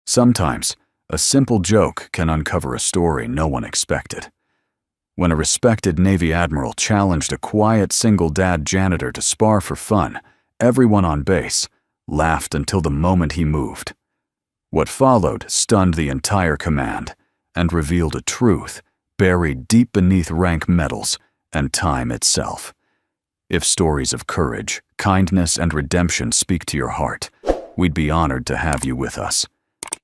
Sometimes, a simple joke can uncover a story no one expected. When a respected Navy admiral challenged a quiet single-dad janitor to spar for fun, everyone on base laughed until the moment he moved. What followed stunned the entire command and revealed a truth buried deep beneath rank medals and time itself. If stories of courage, kindness, and redemption speak to your heart, we'd be honored to have you with us.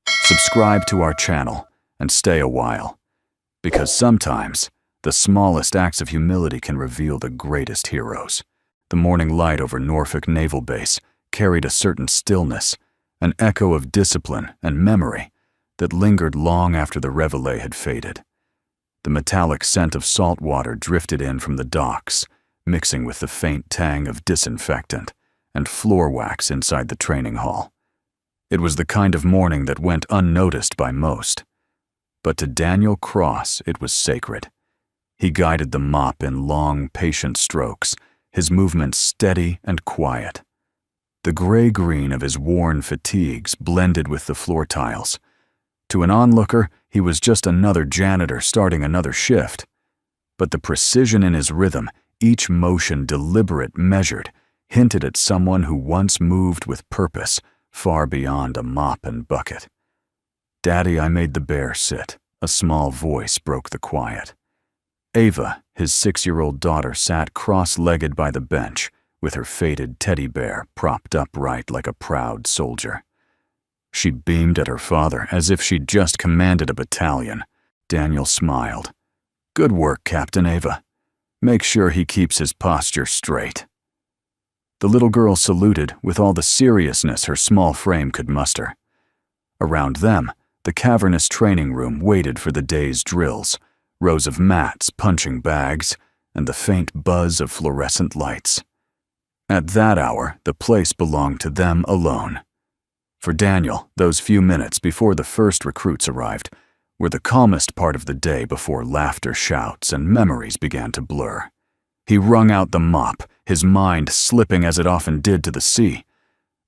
Subscribe to our channel and stay a while, because sometimes the smallest acts of humility can reveal the greatest heroes. The morning light over Norfolk Naval Base carried a certain stillness, an echo of discipline and memory that lingered long after the reveille had faded. The metallic scent of salt water drifted in from the docks, mixing with the faint tang of disinfectant and floor wax inside the training hall. It was the kind of morning that went unnoticed by most. But to Daniel Cross, it was sacred. He guided the mop in long, patient strokes, his movements steady and quiet. The gray-green of his worn fatigues blended with the floor tiles. To an onlooker, he was just another janitor starting another shift. But the precision in his rhythm, each motion deliberate, measured, hinted at someone who once moved with purpose, far beyond a mop and bucket. "Daddy, I made the bear sit," a small voice broke the quiet. Ava, his 6-year-old daughter, sat cross-legged by the bench, with her faded teddy bear propped upright like a proud soldier. She beamed at her father as if she'd just commanded a battalion. Daniel smiled. "Good work, Captain Ava. Make sure he keeps his posture straight." The little girl saluted with all the seriousness her small frame could muster. Around them, the cavernous training room waited for the day's drills, rows of mats, punching bags, and the faint buzz of fluorescent lights. At that hour, the place belonged to them alone. For Daniel, those few minutes before the first recruits arrived were the calmest part of the day before laughter, shouts, and memories began to blur. He wrung out the mop, his mind slipping as it often did to the sea.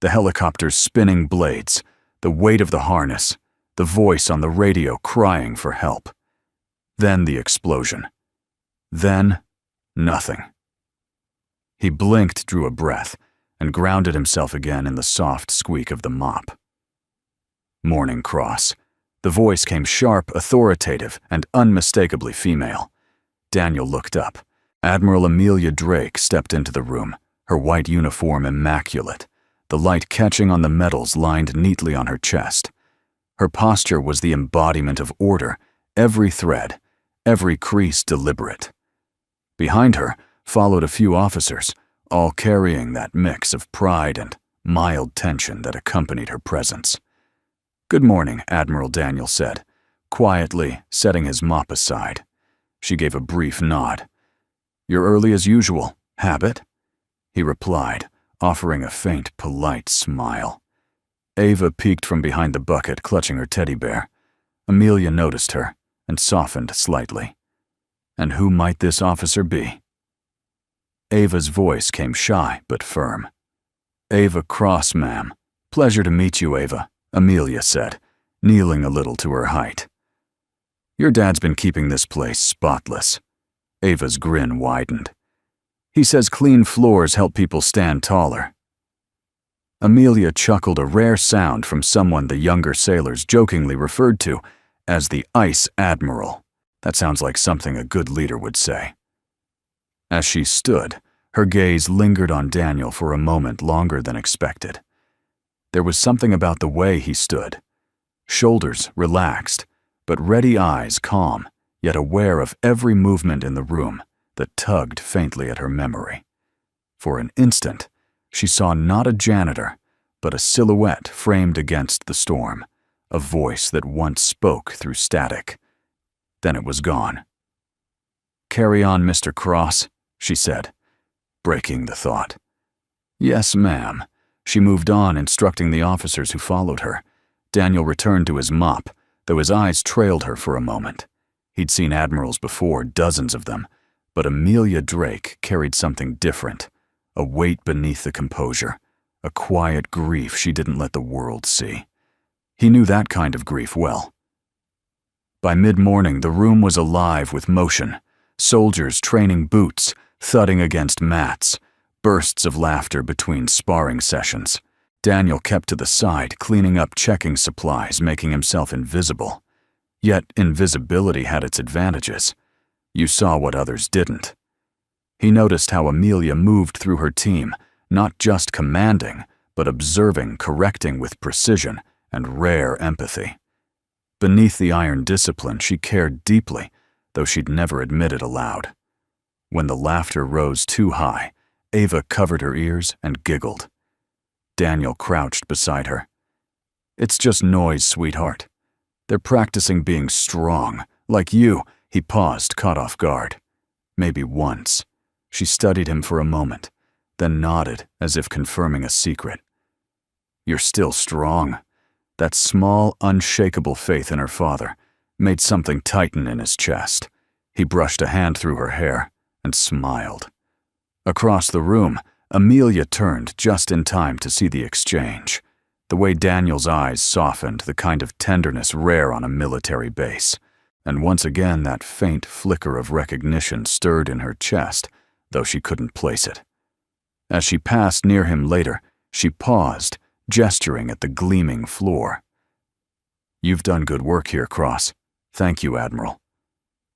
The helicopter's spinning blades, the weight of the harness, the voice on the radio crying for help. Then the explosion. Then, nothing. He blinked, drew a breath, and grounded himself again in the soft squeak of the mop. "Morning, Cross." The voice came sharp, authoritative, and unmistakably female. Daniel looked up. Admiral Amelia Drake stepped into the room, her white uniform immaculate, the light catching on the medals lined neatly on her chest. Her posture was the embodiment of order, every thread, every crease deliberate. Behind her followed a few officers, all carrying that mix of pride and mild tension that accompanied her presence. "Good morning," Admiral Daniel said, quietly setting his mop aside. She gave a brief nod. "You're early as usual. Habit?" He replied, offering a faint, polite smile. Ava peeked from behind the bucket, clutching her teddy bear. Amelia noticed her and softened slightly. "And who might this officer be?" Ava's voice came shy but firm. "Ava Cross, ma'am. Pleasure to meet you, Ava," Amelia said, kneeling a little to her height. "Your dad's been keeping this place spotless." Ava's grin widened. "He says clean floors help people stand taller." Amelia chuckled, a rare sound from someone the younger sailors jokingly referred to as the Ice Admiral. That sounds like something a good leader would say. As she stood, her gaze lingered on Daniel for a moment longer than expected. There was something about the way he stood. Shoulders relaxed, but ready eyes calm, yet aware of every movement in the room that tugged faintly at her memory. For an instant, she saw not a janitor, but a silhouette framed against the storm, a voice that once spoke through static. Then it was gone. "Carry on, Mr. Cross," she said, breaking the thought. "Yes, ma'am." She moved on, instructing the officers who followed her. Daniel returned to his mop, though his eyes trailed her for a moment. He'd seen admirals before, dozens of them, but Amelia Drake carried something different, a weight beneath the composure, a quiet grief she didn't let the world see. He knew that kind of grief well. By mid-morning, the room was alive with motion. Soldiers training boots, thudding against mats, bursts of laughter between sparring sessions. Daniel kept to the side, cleaning up checking supplies, making himself invisible. Yet invisibility had its advantages. You saw what others didn't. He noticed how Amelia moved through her team, not just commanding, but observing, correcting with precision and rare empathy. Beneath the iron discipline, she cared deeply, though she'd never admit it aloud. When the laughter rose too high, Ava covered her ears and giggled. Daniel crouched beside her. "It's just noise, sweetheart. They're practicing being strong, like you." He paused, caught off guard. Maybe once. She studied him for a moment, then nodded as if confirming a secret. "You're still strong." That small, unshakable faith in her father made something tighten in his chest. He brushed a hand through her hair and smiled. Across the room, Amelia turned just in time to see the exchange. The way Daniel's eyes softened, the kind of tenderness rare on a military base. And once again that faint flicker of recognition stirred in her chest, though she couldn't place it. As she passed near him later, she paused, gesturing at the gleaming floor. "You've done good work here, Cross. Thank you, Admiral."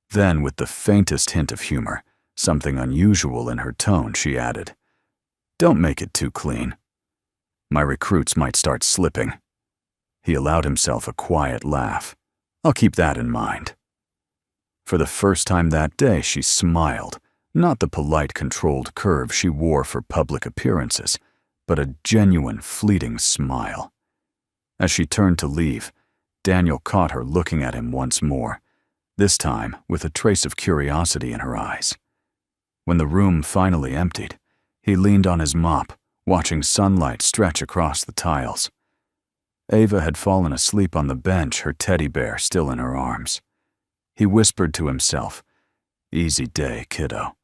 Then, with the faintest hint of humor, something unusual in her tone, she added, "Don't make it too clean. My recruits might start slipping." He allowed himself a quiet laugh. "I'll keep that in mind." For the first time that day, she smiled, not the polite, controlled curve she wore for public appearances, but a genuine, fleeting smile. As she turned to leave, Daniel caught her looking at him once more, this time with a trace of curiosity in her eyes. When the room finally emptied, he leaned on his mop, watching sunlight stretch across the tiles. Ava had fallen asleep on the bench, her teddy bear still in her arms. He whispered to himself, "Easy day, kiddo."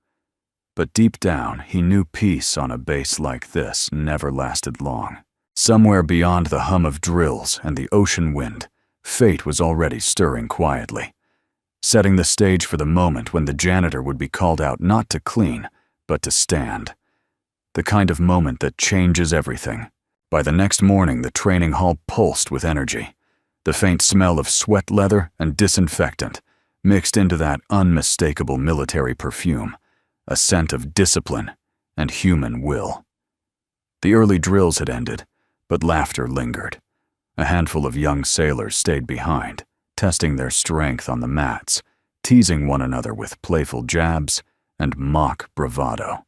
But deep down, he knew peace on a base like this never lasted long. Somewhere beyond the hum of drills and the ocean wind, fate was already stirring quietly, setting the stage for the moment when the janitor would be called out not to clean, but to stand. The kind of moment that changes everything. By the next morning, the training hall pulsed with energy. The faint smell of sweat leather and disinfectant mixed into that unmistakable military perfume, a scent of discipline and human will. The early drills had ended, but laughter lingered. A handful of young sailors stayed behind, testing their strength on the mats, teasing one another with playful jabs and mock bravado.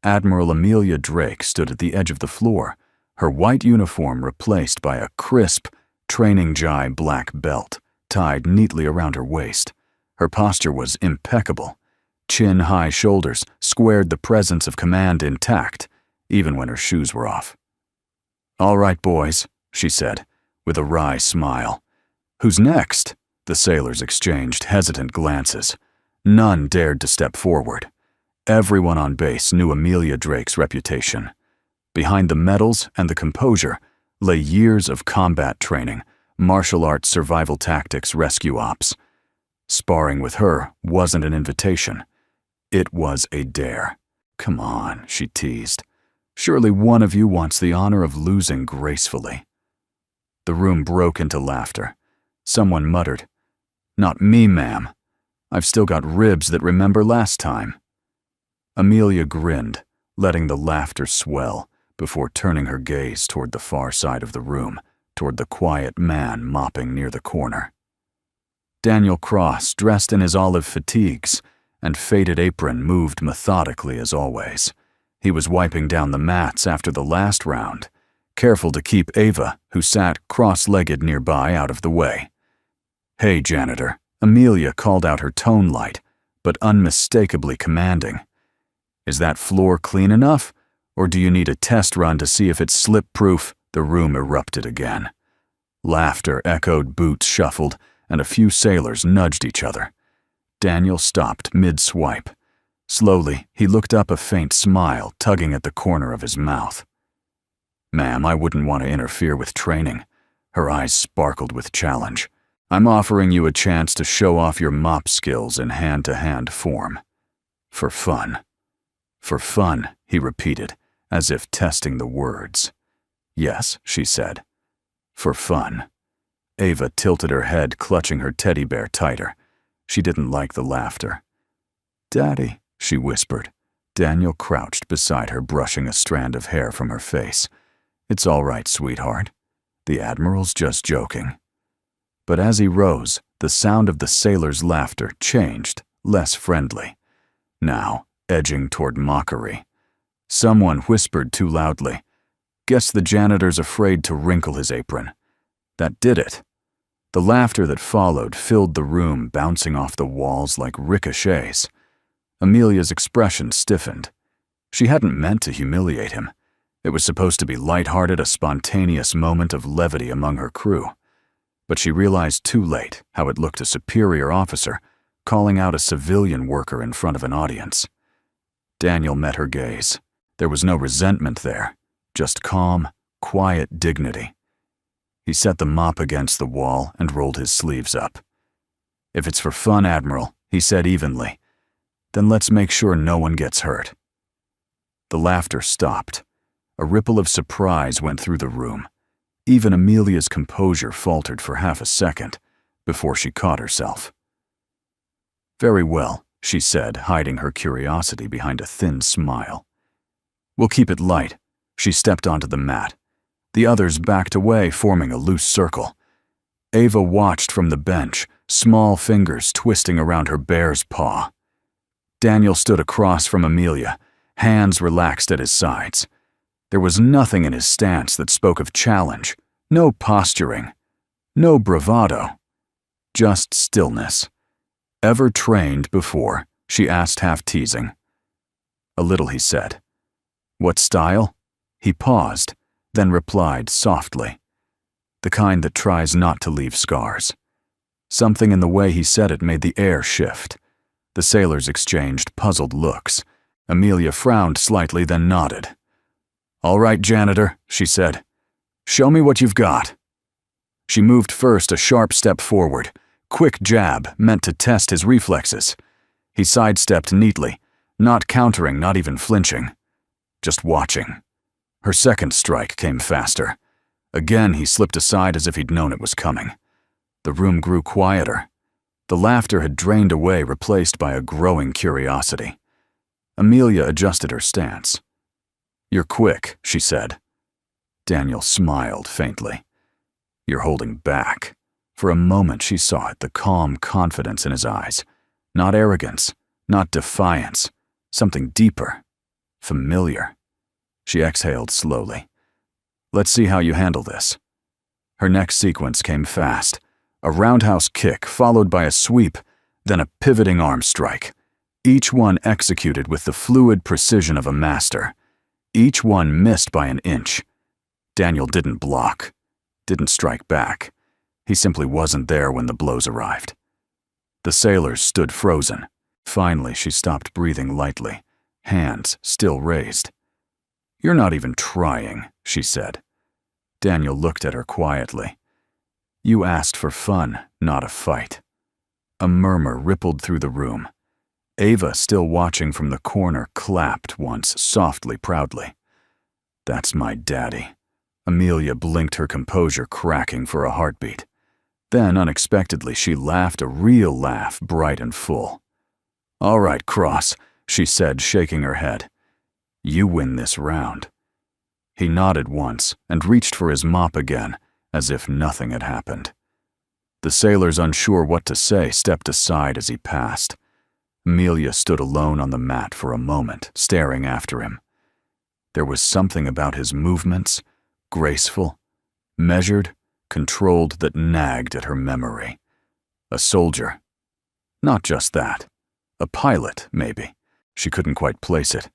Admiral Amelia Drake stood at the edge of the floor, her white uniform replaced by a crisp, training jai black belt tied neatly around her waist. Her posture was impeccable. Chin-high shoulders squared the presence of command intact, even when her shoes were off. "All right, boys," she said, with a wry smile. "Who's next?" The sailors exchanged hesitant glances. None dared to step forward. Everyone on base knew Amelia Drake's reputation. Behind the medals and the composure lay years of combat training, martial arts survival tactics, rescue ops. Sparring with her wasn't an invitation. It was a dare. "Come on," she teased. "Surely one of you wants the honor of losing gracefully." The room broke into laughter. Someone muttered, "Not me, ma'am. I've still got ribs that remember last time." Amelia grinned, letting the laughter swell before turning her gaze toward the far side of the room, toward the quiet man mopping near the corner. Daniel Cross, dressed in his olive fatigues and faded apron, moved methodically as always. He was wiping down the mats after the last round, careful to keep Ava, who sat cross-legged nearby, out of the way. "Hey, Janitor," Amelia called out, her tone light, but unmistakably commanding. "Is that floor clean enough, or do you need a test run to see if it's slip-proof?" The room erupted again. Laughter echoed, boots shuffled, and a few sailors nudged each other. Daniel stopped mid-swipe. Slowly, he looked up, a faint smile tugging at the corner of his mouth. "Ma'am, I wouldn't want to interfere with training, Her eyes sparkled with challenge. "I'm offering you a chance to show off your mop skills in hand-to-hand form. For fun." "For fun," he repeated, as if testing the words. "Yes," she said. "For fun." Ava tilted her head, clutching her teddy bear tighter. She didn't like the laughter. "Daddy," she whispered. Daniel crouched beside her, brushing a strand of hair from her face. "It's all right, sweetheart. The Admiral's just joking." But as he rose, the sound of the sailor's laughter changed, less friendly. Now, edging toward mockery. Someone whispered too loudly, "Guess the janitor's afraid to wrinkle his apron." That did it. The laughter that followed filled the room, bouncing off the walls like ricochets. Amelia's expression stiffened. She hadn't meant to humiliate him. It was supposed to be lighthearted, a spontaneous moment of levity among her crew. But she realized too late how it looked a superior officer calling out a civilian worker in front of an audience. Daniel met her gaze. There was no resentment there, just calm, quiet dignity. He set the mop against the wall and rolled his sleeves up. "If it's for fun, Admiral," he said evenly, "then let's make sure no one gets hurt." The laughter stopped. A ripple of surprise went through the room. Even Amelia's composure faltered for half a second before she caught herself. "Very well," she said, hiding her curiosity behind a thin smile. "We'll keep it light." She stepped onto the mat. The others backed away, forming a loose circle. Ava watched from the bench, small fingers twisting around her bear's paw. Daniel stood across from Amelia, hands relaxed at his sides. There was nothing in his stance that spoke of challenge, no posturing, no bravado, just stillness. "Ever trained before?" she asked, half teasing. "A little," he said. "What style?" He paused, then replied softly. "The kind that tries not to leave scars." Something in the way he said it made the air shift. The sailors exchanged puzzled looks. Amelia frowned slightly, then nodded. "All right, Janitor," she said. "Show me what you've got." She moved first, a sharp step forward. Quick jab, meant to test his reflexes. He sidestepped neatly, not countering, not even flinching. Just watching. Her second strike came faster. Again, he slipped aside as if he'd known it was coming. The room grew quieter. The laughter had drained away, replaced by a growing curiosity. Amelia adjusted her stance. "You're quick," she said. Daniel smiled faintly. "You're holding back." For a moment she saw it, the calm confidence in his eyes. Not arrogance, not defiance, something deeper, familiar. She exhaled slowly. "Let's see how you handle this." Her next sequence came fast. A roundhouse kick followed by a sweep, then a pivoting arm strike. Each one executed with the fluid precision of a master. Each one missed by an inch. Daniel didn't block, didn't strike back. He simply wasn't there when the blows arrived. The sailors stood frozen. Finally, she stopped breathing lightly, hands still raised. "You're not even trying," she said. Daniel looked at her quietly. "You asked for fun, not a fight." A murmur rippled through the room. Ava, still watching from the corner, clapped once, softly, proudly. "That's my daddy." Amelia blinked, her composure cracking for a heartbeat. Then, unexpectedly, she laughed, a real laugh, bright and full. "All right, Cross," she said, shaking her head. "You win this round." He nodded once and reached for his mop again, as if nothing had happened. The sailors, unsure what to say, stepped aside as he passed. Amelia stood alone on the mat for a moment, staring after him. There was something about his movements, graceful, measured, controlled, that nagged at her memory. A soldier. Not just that. A pilot, maybe. She couldn't quite place it,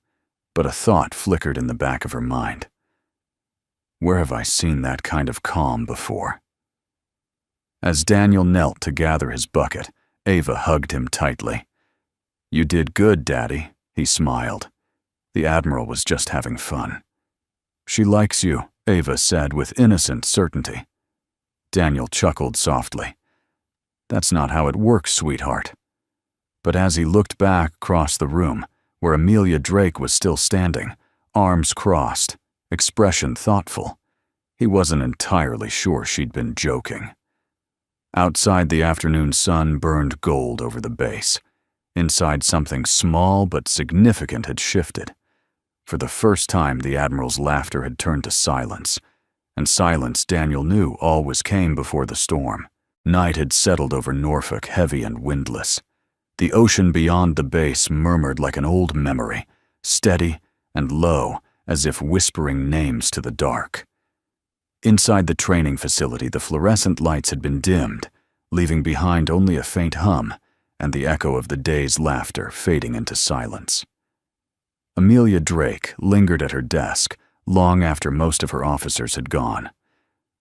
but a thought flickered in the back of her mind. Where have I seen that kind of calm before? As Daniel knelt to gather his bucket, Ava hugged him tightly. "You did good, Daddy," he smiled. The Admiral was just having fun. "She likes you," Ava said with innocent certainty. Daniel chuckled softly. That's not how it works, sweetheart. But as he looked back across the room, where Amelia Drake was still standing, arms crossed, expression thoughtful, he wasn't entirely sure she'd been joking. Outside, the afternoon sun burned gold over the base. Inside, something small but significant had shifted. For the first time, the Admiral's laughter had turned to silence. And silence, Daniel knew, always came before the storm. Night had settled over Norfolk, heavy and windless. The ocean beyond the base murmured like an old memory, steady and low, as if whispering names to the dark. Inside the training facility, the fluorescent lights had been dimmed, leaving behind only a faint hum and the echo of the day's laughter fading into silence. Amelia Drake lingered at her desk long after most of her officers had gone.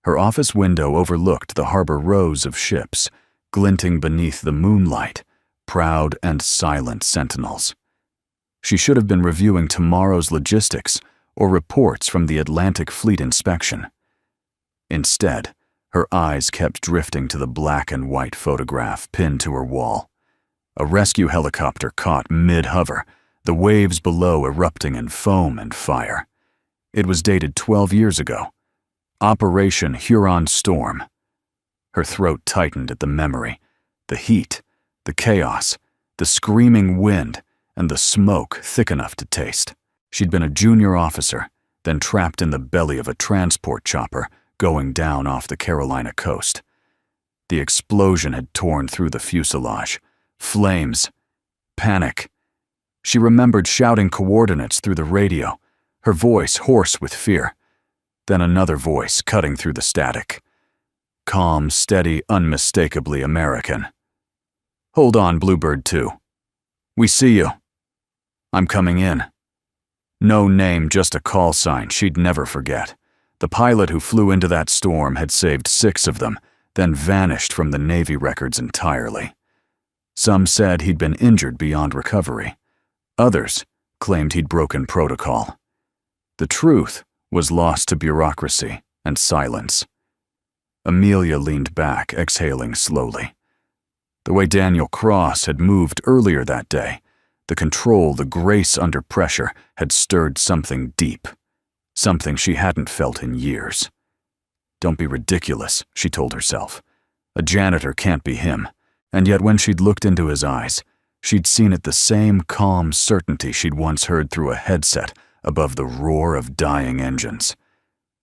Her office window overlooked the harbor rows of ships, glinting beneath the moonlight, proud and silent sentinels. She should have been reviewing tomorrow's logistics or reports from the Atlantic Fleet inspection. Instead, her eyes kept drifting to the black and white photograph pinned to her wall. A rescue helicopter caught mid-hover, the waves below erupting in foam and fire. It was dated 12 years ago. Operation Huron Storm. Her throat tightened at the memory, the heat, the chaos, the screaming wind, and the smoke thick enough to taste. She'd been a junior officer, then trapped in the belly of a transport chopper going down off the Carolina coast. The explosion had torn through the fuselage. Flames. Panic. She remembered shouting coordinates through the radio, her voice hoarse with fear. Then another voice cutting through the static. Calm, steady, unmistakably American. Hold on, Bluebird 2. We see you. I'm coming in. No name, just a call sign she'd never forget. The pilot who flew into that storm had saved 6 of them, then vanished from the Navy records entirely. Some said he'd been injured beyond recovery. Others claimed he'd broken protocol. The truth was lost to bureaucracy and silence. Amelia leaned back, exhaling slowly. The way Daniel Cross had moved earlier that day, the control, the grace under pressure, had stirred something deep. Something she hadn't felt in years. Don't be ridiculous, she told herself. A janitor can't be him. And yet when she'd looked into his eyes, she'd seen it the same calm certainty she'd once heard through a headset above the roar of dying engines.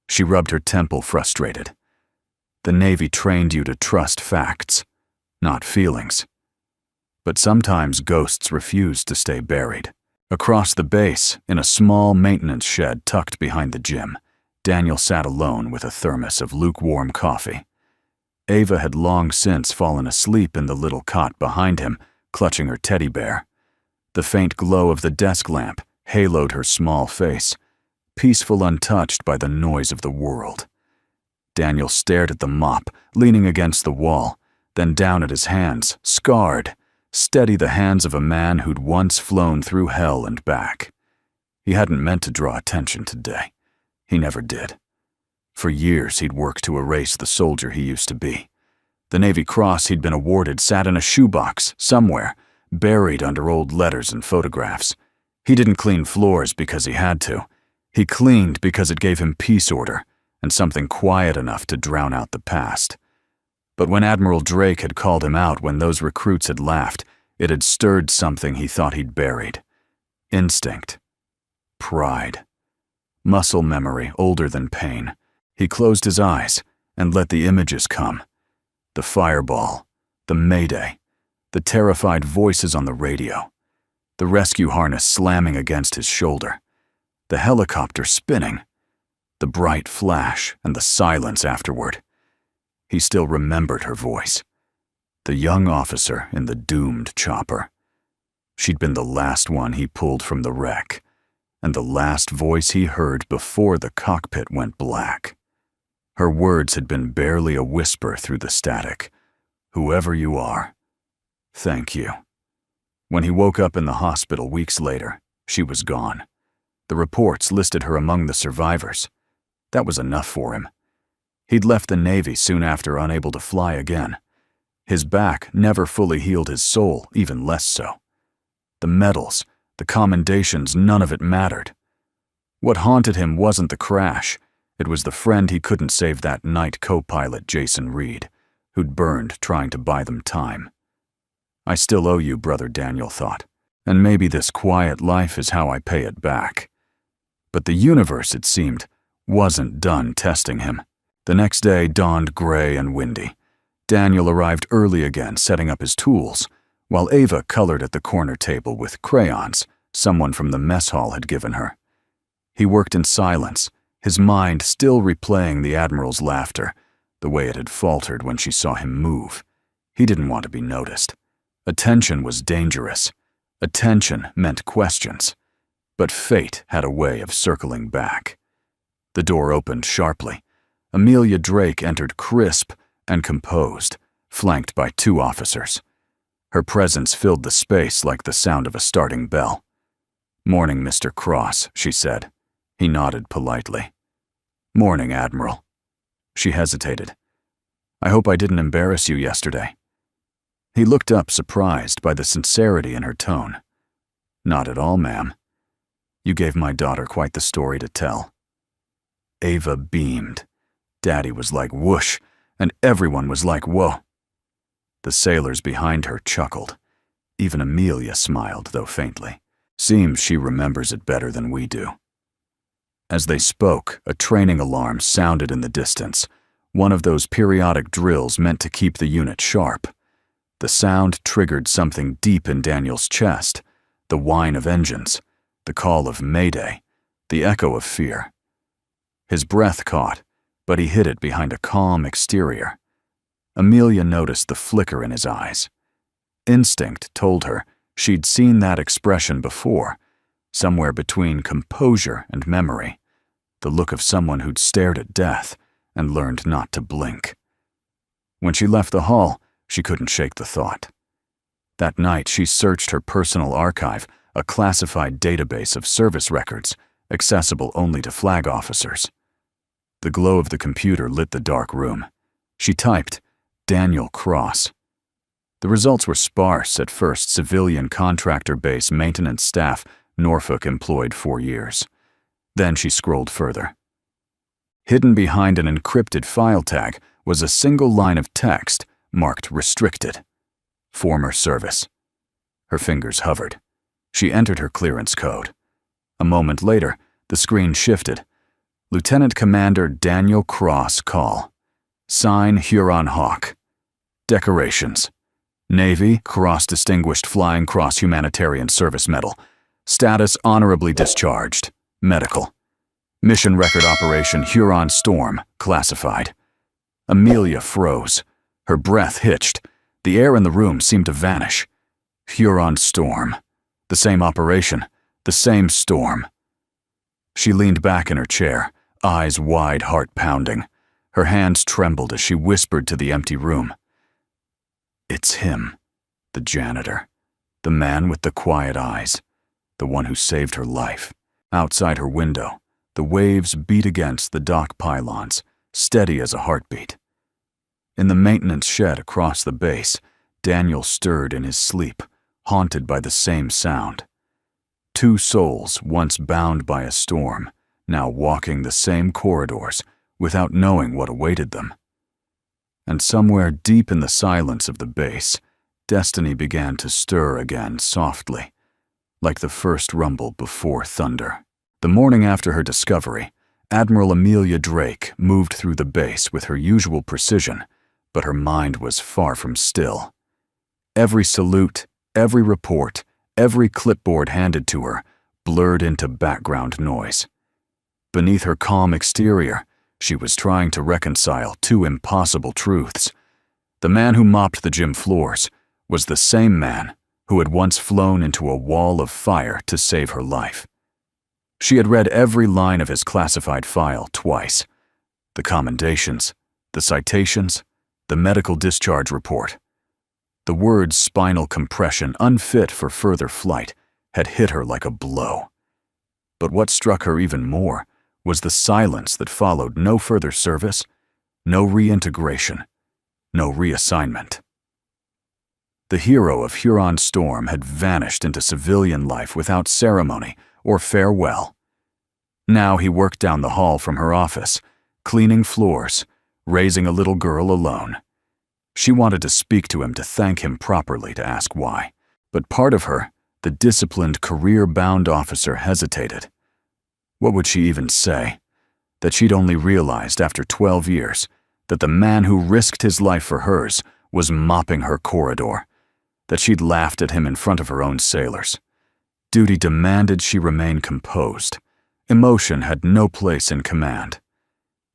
She rubbed her temple, frustrated. The Navy trained you to trust facts, not feelings. But sometimes ghosts refused to stay buried. Across the base, in a small maintenance shed tucked behind the gym, Daniel sat alone with a thermos of lukewarm coffee. Ava had long since fallen asleep in the little cot behind him, clutching her teddy bear. The faint glow of the desk lamp haloed her small face, peaceful, untouched by the noise of the world. Daniel stared at the mop, leaning against the wall, then down at his hands, scarred, steady, the hands of a man who'd once flown through hell and back. He hadn't meant to draw attention today. He never did. For years he'd worked to erase the soldier he used to be. The Navy Cross he'd been awarded sat in a shoebox somewhere, buried under old letters and photographs. He didn't clean floors because he had to. He cleaned because it gave him peace order and something quiet enough to drown out the past. But when Admiral Drake had called him out, when those recruits had laughed, it had stirred something he thought he'd buried. Instinct. Pride. Muscle memory older than pain. He closed his eyes and let the images come. The fireball, the mayday, the terrified voices on the radio, the rescue harness slamming against his shoulder, the helicopter spinning, the bright flash and the silence afterward. He still remembered her voice. The young officer in the doomed chopper. She'd been the last one he pulled from the wreck, and the last voice he heard before the cockpit went black. Her words had been barely a whisper through the static. Whoever you are, thank you. When he woke up in the hospital weeks later, she was gone. The reports listed her among the survivors. That was enough for him. He'd left the Navy soon after, unable to fly again. His back never fully healed his soul, even less so. The medals, the commendations, none of it mattered. What haunted him wasn't the crash. It was the friend he couldn't save that night, co-pilot Jason Reed, who'd burned trying to buy them time. I still owe you, Brother Daniel thought, and maybe this quiet life is how I pay it back. But the universe, it seemed, wasn't done testing him. The next day dawned gray and windy. Daniel arrived early again, setting up his tools, while Ava colored at the corner table with crayons someone from the mess hall had given her. He worked in silence, his mind still replaying the Admiral's laughter, the way it had faltered when she saw him move. He didn't want to be noticed. Attention was dangerous. Attention meant questions. But fate had a way of circling back. The door opened sharply. Amelia Drake entered crisp and composed, flanked by 2 officers. Her presence filled the space like the sound of a starting bell. "Morning, Mr. Cross," she said. He nodded politely. "Morning, Admiral." She hesitated. "I hope I didn't embarrass you yesterday." He looked up, surprised by the sincerity in her tone. "Not at all, ma'am. You gave my daughter quite the story to tell." Ava beamed. Daddy was like whoosh, and everyone was like whoa. The sailors behind her chuckled. Even Amelia smiled, though faintly. Seems she remembers it better than we do. As they spoke, a training alarm sounded in the distance, one of those periodic drills meant to keep the unit sharp. The sound triggered something deep in Daniel's chest, the whine of engines, the call of Mayday, the echo of fear. His breath caught, but he hid it behind a calm exterior. Amelia noticed the flicker in his eyes. Instinct told her she'd seen that expression before, somewhere between composure and memory, the look of someone who'd stared at death and learned not to blink. When she left the hall, she couldn't shake the thought. That night, she searched her personal archive, a classified database of service records, accessible only to flag officers. The glow of the computer lit the dark room. She typed, "Daniel Cross." The results were sparse at first: civilian contractor base maintenance staff, Norfolk, employed 4 years. Then she scrolled further. Hidden behind an encrypted file tag was a single line of text marked restricted. Former service. Her fingers hovered. She entered her clearance code. A moment later, the screen shifted. Lieutenant Commander Daniel Cross call. Sign Huron Hawk. Decorations. Navy Cross Distinguished Flying Cross Humanitarian Service Medal. Status honorably discharged. Medical. Mission record operation Huron Storm, classified. Amelia froze. Her breath hitched. The air in the room seemed to vanish. Huron Storm. The same operation. The same storm. She leaned back in her chair, eyes wide, heart pounding. Her hands trembled as she whispered to the empty room. "It's him, the janitor, the man with the quiet eyes, the one who saved her life." Outside her window, the waves beat against the dock pylons, steady as a heartbeat. In the maintenance shed across the base, Daniel stirred in his sleep, haunted by the same sound. 2 souls, once bound by a storm, now walking the same corridors without knowing what awaited them. And somewhere deep in the silence of the base, destiny began to stir again softly, like the first rumble before thunder. The morning after her discovery, Admiral Amelia Drake moved through the base with her usual precision, but her mind was far from still. Every salute, every report, every clipboard handed to her blurred into background noise. Beneath her calm exterior, she was trying to reconcile 2 impossible truths. The man who mopped the gym floors was the same man who had once flown into a wall of fire to save her life. She had read every line of his classified file twice. The commendations, the citations, the medical discharge report. The words "spinal compression, unfit for further flight" had hit her like a blow. But what struck her even more was the silence that followed: no further service, No reintegration. No reassignment. The hero of Huron Storm had vanished into civilian life without ceremony or farewell. Now he worked down the hall from her office, cleaning floors, raising a little girl alone. She wanted to speak to him to thank him properly, to ask why. But part of her, the disciplined, career-bound officer, hesitated. What would she even say? That she'd only realized after 12 years that the man who risked his life for hers was mopping her corridor, that she'd laughed at him in front of her own sailors. Duty demanded she remain composed. Emotion had no place in command.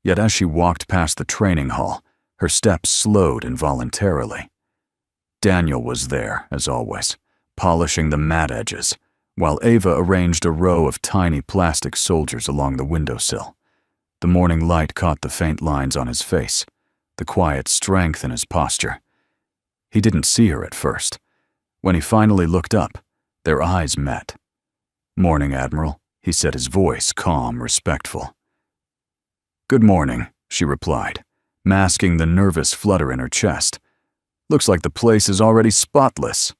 Yet as she walked past the training hall, her steps slowed involuntarily. Daniel was there, as always, polishing the mat edges, while Ava arranged a row of tiny plastic soldiers along the windowsill. The morning light caught the faint lines on his face, the quiet strength in his posture. He didn't see her at first. When he finally looked up, their eyes met. "Morning, Admiral," he said, his voice calm, respectful. "Good morning," she replied, masking the nervous flutter in her chest. "Looks like the place is already spotless."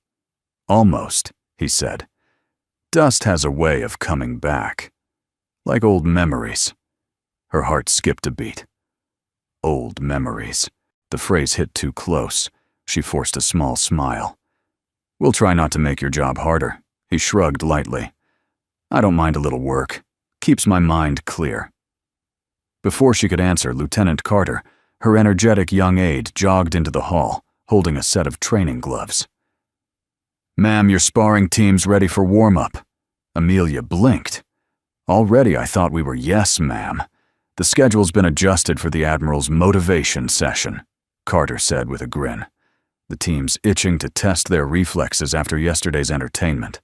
"Almost," he said. "Dust has a way of coming back. Like old memories." Her heart skipped a beat. Old memories. The phrase hit too close. She forced a small smile. "We'll try not to make your job harder," he shrugged lightly. "I don't mind a little work. Keeps my mind clear." Before she could answer, Lieutenant Carter, her energetic young aide, jogged into the hall, holding a set of training gloves. "Ma'am, your sparring team's ready for warm-up." Amelia blinked. "Already I thought we were yes, ma'am. The schedule's been adjusted for the Admiral's motivation session," Carter said with a grin. The team's itching to test their reflexes after yesterday's entertainment.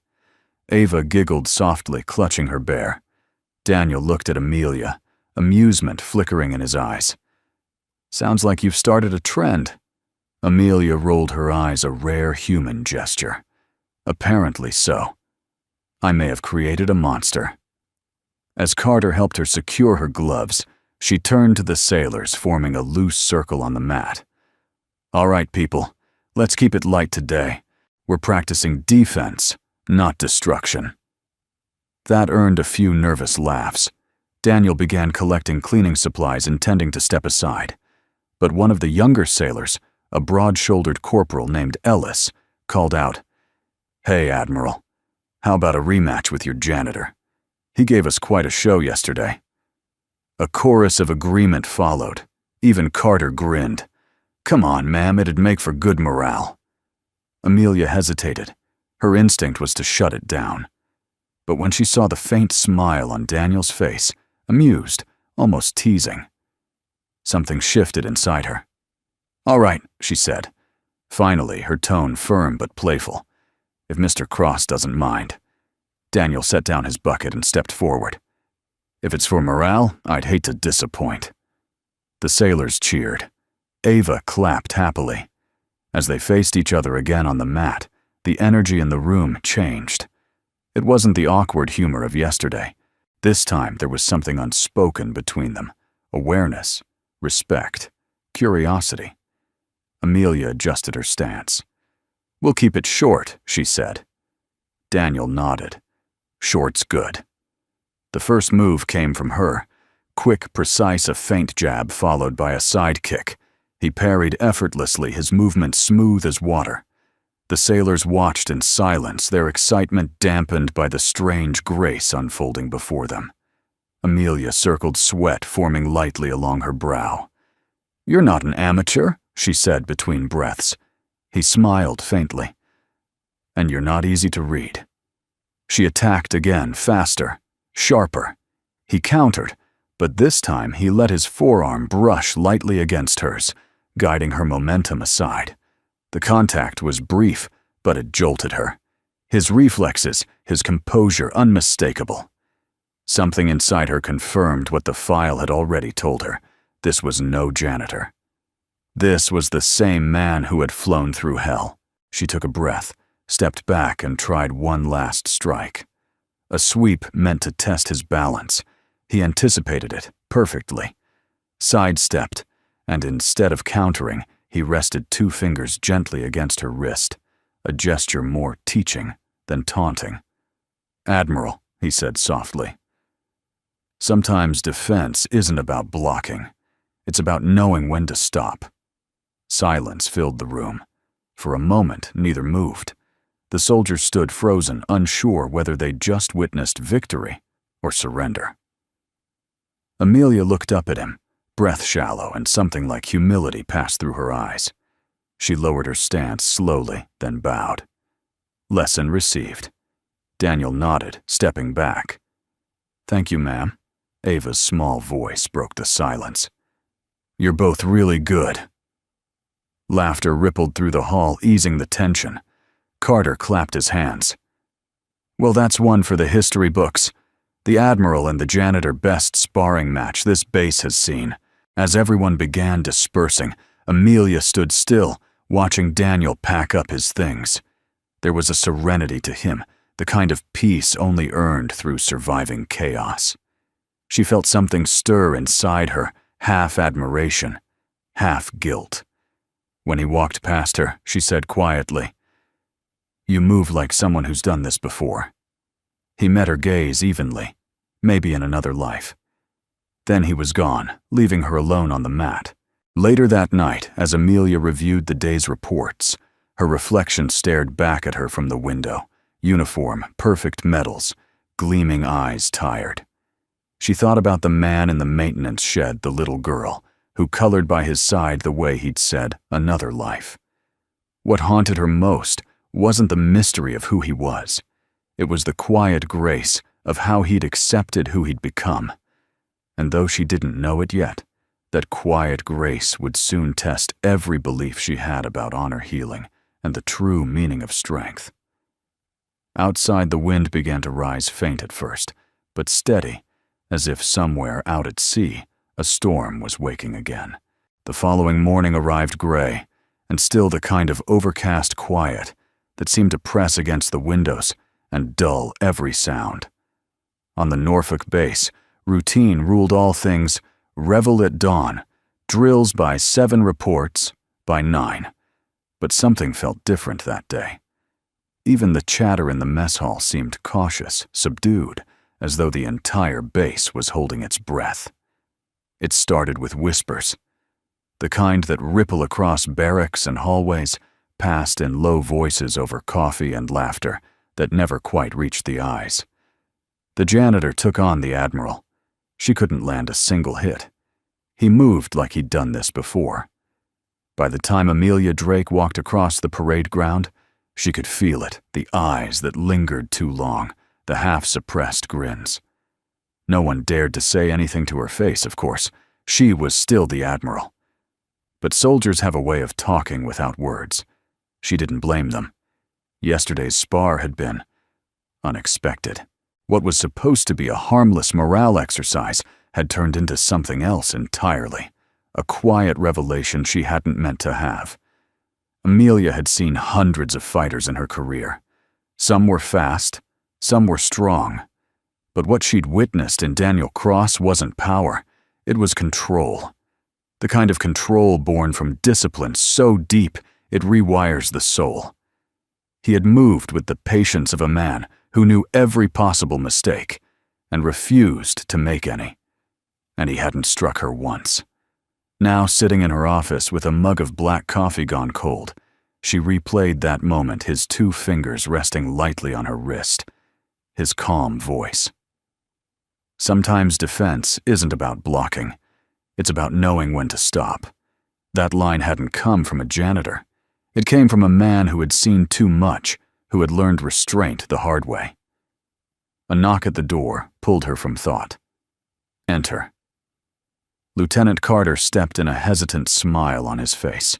Ava giggled softly, clutching her bear. Daniel looked at Amelia, amusement flickering in his eyes. "Sounds like you've started a trend." Amelia rolled her eyes, a rare human gesture. "Apparently so. I may have created a monster." As Carter helped her secure her gloves, she turned to the sailors, forming a loose circle on the mat. "All right, people. Let's keep it light today. We're practicing defense, not destruction." That earned a few nervous laughs. Daniel began collecting cleaning supplies, intending to step aside. But one of the younger sailors, a broad-shouldered corporal named Ellis, called out, "Hey, Admiral, how about a rematch with your janitor? He gave us quite a show yesterday." A chorus of agreement followed. Even Carter grinned. "Come on, ma'am, it'd make for good morale." Amelia hesitated. Her instinct was to shut it down. But when she saw the faint smile on Daniel's face, amused, almost teasing, something shifted inside her. "All right," she said. Finally, her tone firm but playful. "If Mr. Cross doesn't mind." Daniel set down his bucket and stepped forward. "If it's for morale, I'd hate to disappoint." The sailors cheered. Ava clapped happily. As they faced each other again on the mat, the energy in the room changed. It wasn't the awkward humor of yesterday. This time there was something unspoken between them. Awareness, respect, curiosity. Amelia adjusted her stance. "We'll keep it short," she said. Daniel nodded. "Short's good." The first move came from her. Quick, precise, a feint jab followed by a side kick. He parried effortlessly, his movement smooth as water. The sailors watched in silence, their excitement dampened by the strange grace unfolding before them. Amelia circled sweat forming lightly along her brow. "You're not an amateur," she said between breaths. He smiled faintly. "And you're not easy to read." She attacked again, faster, sharper. He countered, but this time he let his forearm brush lightly against hers, guiding her momentum aside. The contact was brief, but it jolted her. His reflexes, his composure unmistakable. Something inside her confirmed what the file had already told her. This was no janitor. This was the same man who had flown through hell. She took a breath, stepped back, and tried one last strike. A sweep meant to test his balance. He anticipated it perfectly. Sidestepped, and instead of countering, he rested 2 fingers gently against her wrist, a gesture more teaching than taunting. "Admiral," he said softly. "Sometimes defense isn't about blocking. It's about knowing when to stop." Silence filled the room. For a moment, neither moved. The soldiers stood frozen, unsure whether they'd just witnessed victory or surrender. Amelia looked up at him, breath shallow, and something like humility passed through her eyes. She lowered her stance slowly, then bowed. Lesson received. Daniel nodded, stepping back. "Thank you, ma'am." Ava's small voice broke the silence. "You're both really good." Laughter rippled through the hall, easing the tension. Carter clapped his hands. "Well, that's one for the history books. The Admiral and the Janitor best sparring match this base has seen." As everyone began dispersing, Amelia stood still, watching Daniel pack up his things. There was a serenity to him, the kind of peace only earned through surviving chaos. She felt something stir inside her, half admiration, half guilt. When he walked past her, she said quietly, "You move like someone who's done this before." He met her gaze evenly, maybe in another life. Then he was gone, leaving her alone on the mat. Later that night, as Amelia reviewed the day's reports, her reflection stared back at her from the window. Uniform, perfect medals, gleaming eyes tired. She thought about the man in the maintenance shed, the little girl, who colored by his side the way he'd said another life. What haunted her most wasn't the mystery of who he was. It was the quiet grace of how he'd accepted who he'd become. And though she didn't know it yet, that quiet grace would soon test every belief she had about honor healing and the true meaning of strength. Outside, the wind began to rise faint at first, but steady, as if somewhere out at sea, a storm was waking again. The following morning arrived gray, and still the kind of overcast quiet that seemed to press against the windows and dull every sound. On the Norfolk base, routine ruled all things: revel at dawn, drills by 7, reports by 9. But something felt different that day. Even the chatter in the mess hall seemed cautious, subdued, as though the entire base was holding its breath. It started with whispers, the kind that ripple across barracks and hallways, passed in low voices over coffee and laughter that never quite reached the eyes. The janitor took on the Admiral. She couldn't land a single hit. He moved like he'd done this before. By the time Amelia Drake walked across the parade ground, she could feel it, the eyes that lingered too long, the half-suppressed grins. No one dared to say anything to her face, of course. She was still the Admiral. But soldiers have a way of talking without words. She didn't blame them. Yesterday's spar had been unexpected. What was supposed to be a harmless morale exercise had turned into something else entirely, a quiet revelation she hadn't meant to have. Amelia had seen hundreds of fighters in her career. Some were fast, some were strong. But what she'd witnessed in Daniel Cross wasn't power, it was control. The kind of control born from discipline so deep it rewires the soul. He had moved with the patience of a man who knew every possible mistake and refused to make any. And he hadn't struck her once. Now, sitting in her office with a mug of black coffee gone cold, she replayed that moment, his 2 fingers resting lightly on her wrist, his calm voice. Sometimes defense isn't about blocking. It's about knowing when to stop. That line hadn't come from a janitor. It came from a man who had seen too much, who had learned restraint the hard way. A knock at the door pulled her from thought. Enter. Lieutenant Carter stepped in, a hesitant smile on his face.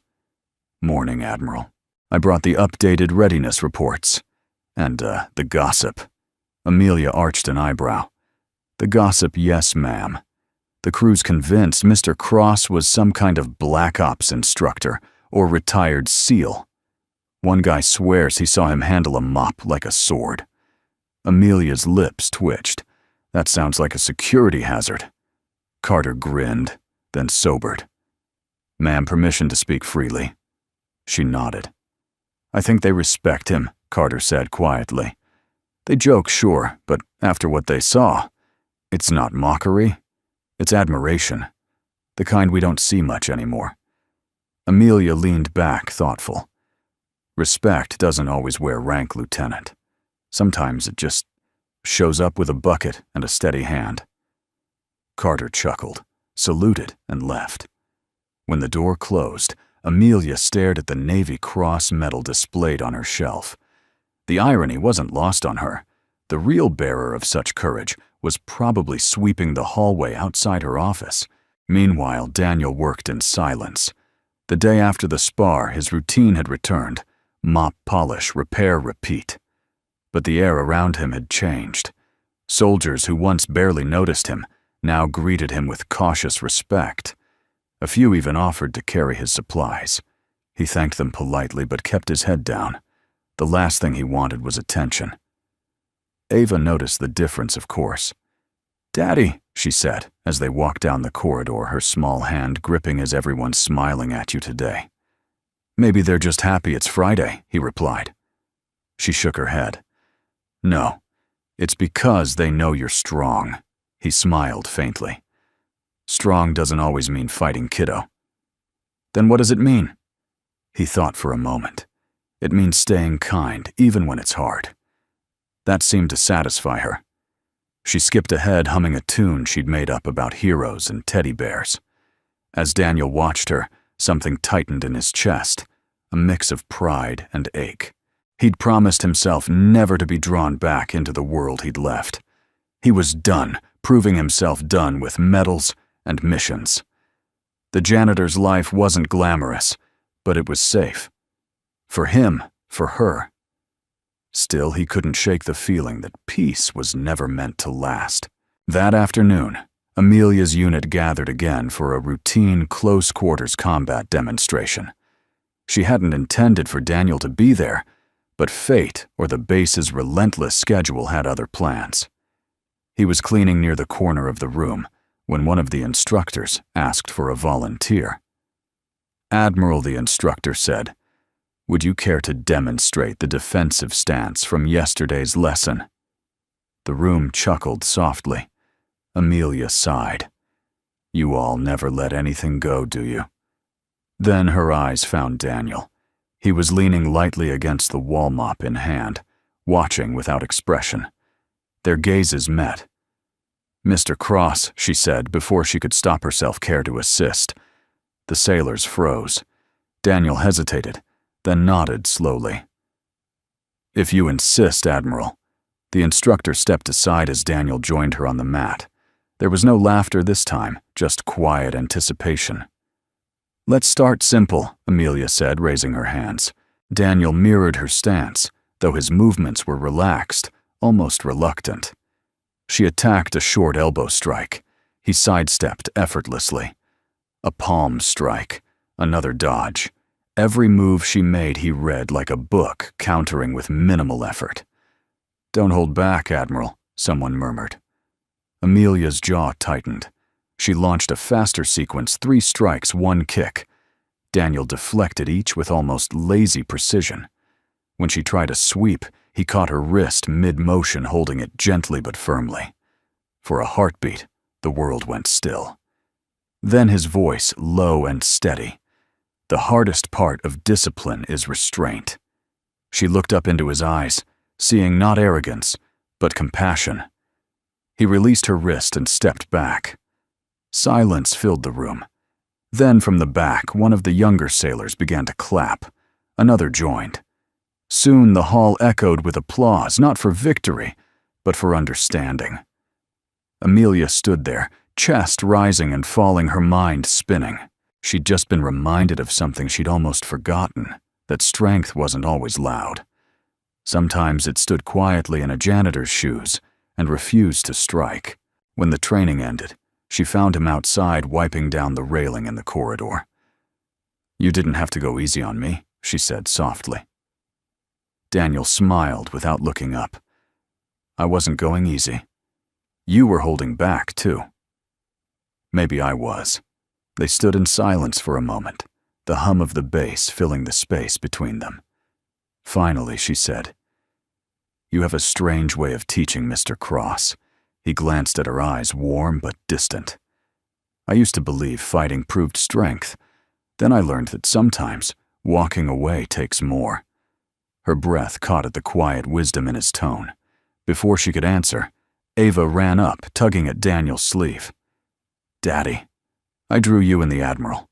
"Morning, Admiral. I brought the updated readiness reports. And, the gossip." Amelia arched an eyebrow. "The gossip, yes, ma'am. The crew's convinced Mr. Cross was some kind of Black Ops instructor or retired SEAL. One guy swears he saw him handle a mop like a sword." Amelia's lips twitched. "That sounds like a security hazard." Carter grinned, then sobered. "Ma'am, permission to speak freely." She nodded. "I think they respect him," Carter said quietly. "They joke, sure, but after what they saw, it's not mockery. It's admiration. The kind we don't see much anymore." Amelia leaned back, thoughtful. "Respect doesn't always wear rank, Lieutenant. Sometimes it just shows up with a bucket and a steady hand." Carter chuckled, saluted, and left. When the door closed, Amelia stared at the Navy Cross medal displayed on her shelf. The irony wasn't lost on her. The real bearer of such courage was probably sweeping the hallway outside her office. Meanwhile, Daniel worked in silence. The day after the Spar, his routine had returned. Mop, polish, repair, repeat. But the air around him had changed. Soldiers who once barely noticed him now greeted him with cautious respect. A few even offered to carry his supplies. He thanked them politely but kept his head down. The last thing he wanted was attention. Ava noticed the difference, of course. "Daddy," she said, as they walked down the corridor, her small hand gripping as everyone's smiling at you today. "Maybe they're just happy it's Friday," he replied. She shook her head. "No, it's because they know you're strong." He smiled faintly. "Strong doesn't always mean fighting, kiddo." "Then what does it mean?" He thought for a moment. "It means staying kind, even when it's hard." That seemed to satisfy her. She skipped ahead, humming a tune she'd made up about heroes and teddy bears. As Daniel watched her, something tightened in his chest, a mix of pride and ache. He'd promised himself never to be drawn back into the world he'd left. He was done, proving himself done with medals and missions. The janitor's life wasn't glamorous, but it was safe. For him, for her. Still, he couldn't shake the feeling that peace was never meant to last. That afternoon, Amelia's unit gathered again for a routine close-quarters combat demonstration. She hadn't intended for Daniel to be there, but fate or the base's relentless schedule had other plans. He was cleaning near the corner of the room when one of the instructors asked for a volunteer. "Admiral," the instructor said, "would you care to demonstrate the defensive stance from yesterday's lesson?" The room chuckled softly. Amelia sighed. "You all never let anything go, do you?" Then her eyes found Daniel. He was leaning lightly against the wall, mop in hand, watching without expression. Their gazes met. "Mr. Cross," she said before she could stop herself care to assist. The sailors froze. Daniel hesitated, then nodded slowly. "If you insist, Admiral." The instructor stepped aside as Daniel joined her on the mat. There was no laughter this time, just quiet anticipation. "Let's start simple," Amelia said, raising her hands. Daniel mirrored her stance, though his movements were relaxed, almost reluctant. She attacked a short elbow strike. He sidestepped effortlessly. A palm strike, another dodge. Every move she made he read like a book, countering with minimal effort. "Don't hold back, Admiral," someone murmured. Amelia's jaw tightened. She launched a faster sequence, 3 strikes, 1 kick. Daniel deflected each with almost lazy precision. When she tried a sweep, he caught her wrist mid-motion, holding it gently but firmly. For a heartbeat, the world went still. Then his voice, low and steady. "The hardest part of discipline is restraint." She looked up into his eyes, seeing not arrogance, but compassion. He released her wrist and stepped back. Silence filled the room. Then from the back, one of the younger sailors began to clap. Another joined. Soon the hall echoed with applause, not for victory, but for understanding. Amelia stood there, chest rising and falling, her mind spinning. She'd just been reminded of something she'd almost forgotten, that strength wasn't always loud. Sometimes it stood quietly in a janitor's shoes and refused to strike. When the training ended, she found him outside wiping down the railing in the corridor. "You didn't have to go easy on me," she said softly. Daniel smiled without looking up. "I wasn't going easy. You were holding back, too." "Maybe I was." They stood in silence for a moment, the hum of the bass filling the space between them. Finally, she said, "You have a strange way of teaching, Mr. Cross." He glanced at her eyes, warm but distant. "I used to believe fighting proved strength. Then I learned that sometimes walking away takes more." Her breath caught at the quiet wisdom in his tone. Before she could answer, Ava ran up, tugging at Daniel's sleeve. "Daddy, I drew you and the Admiral."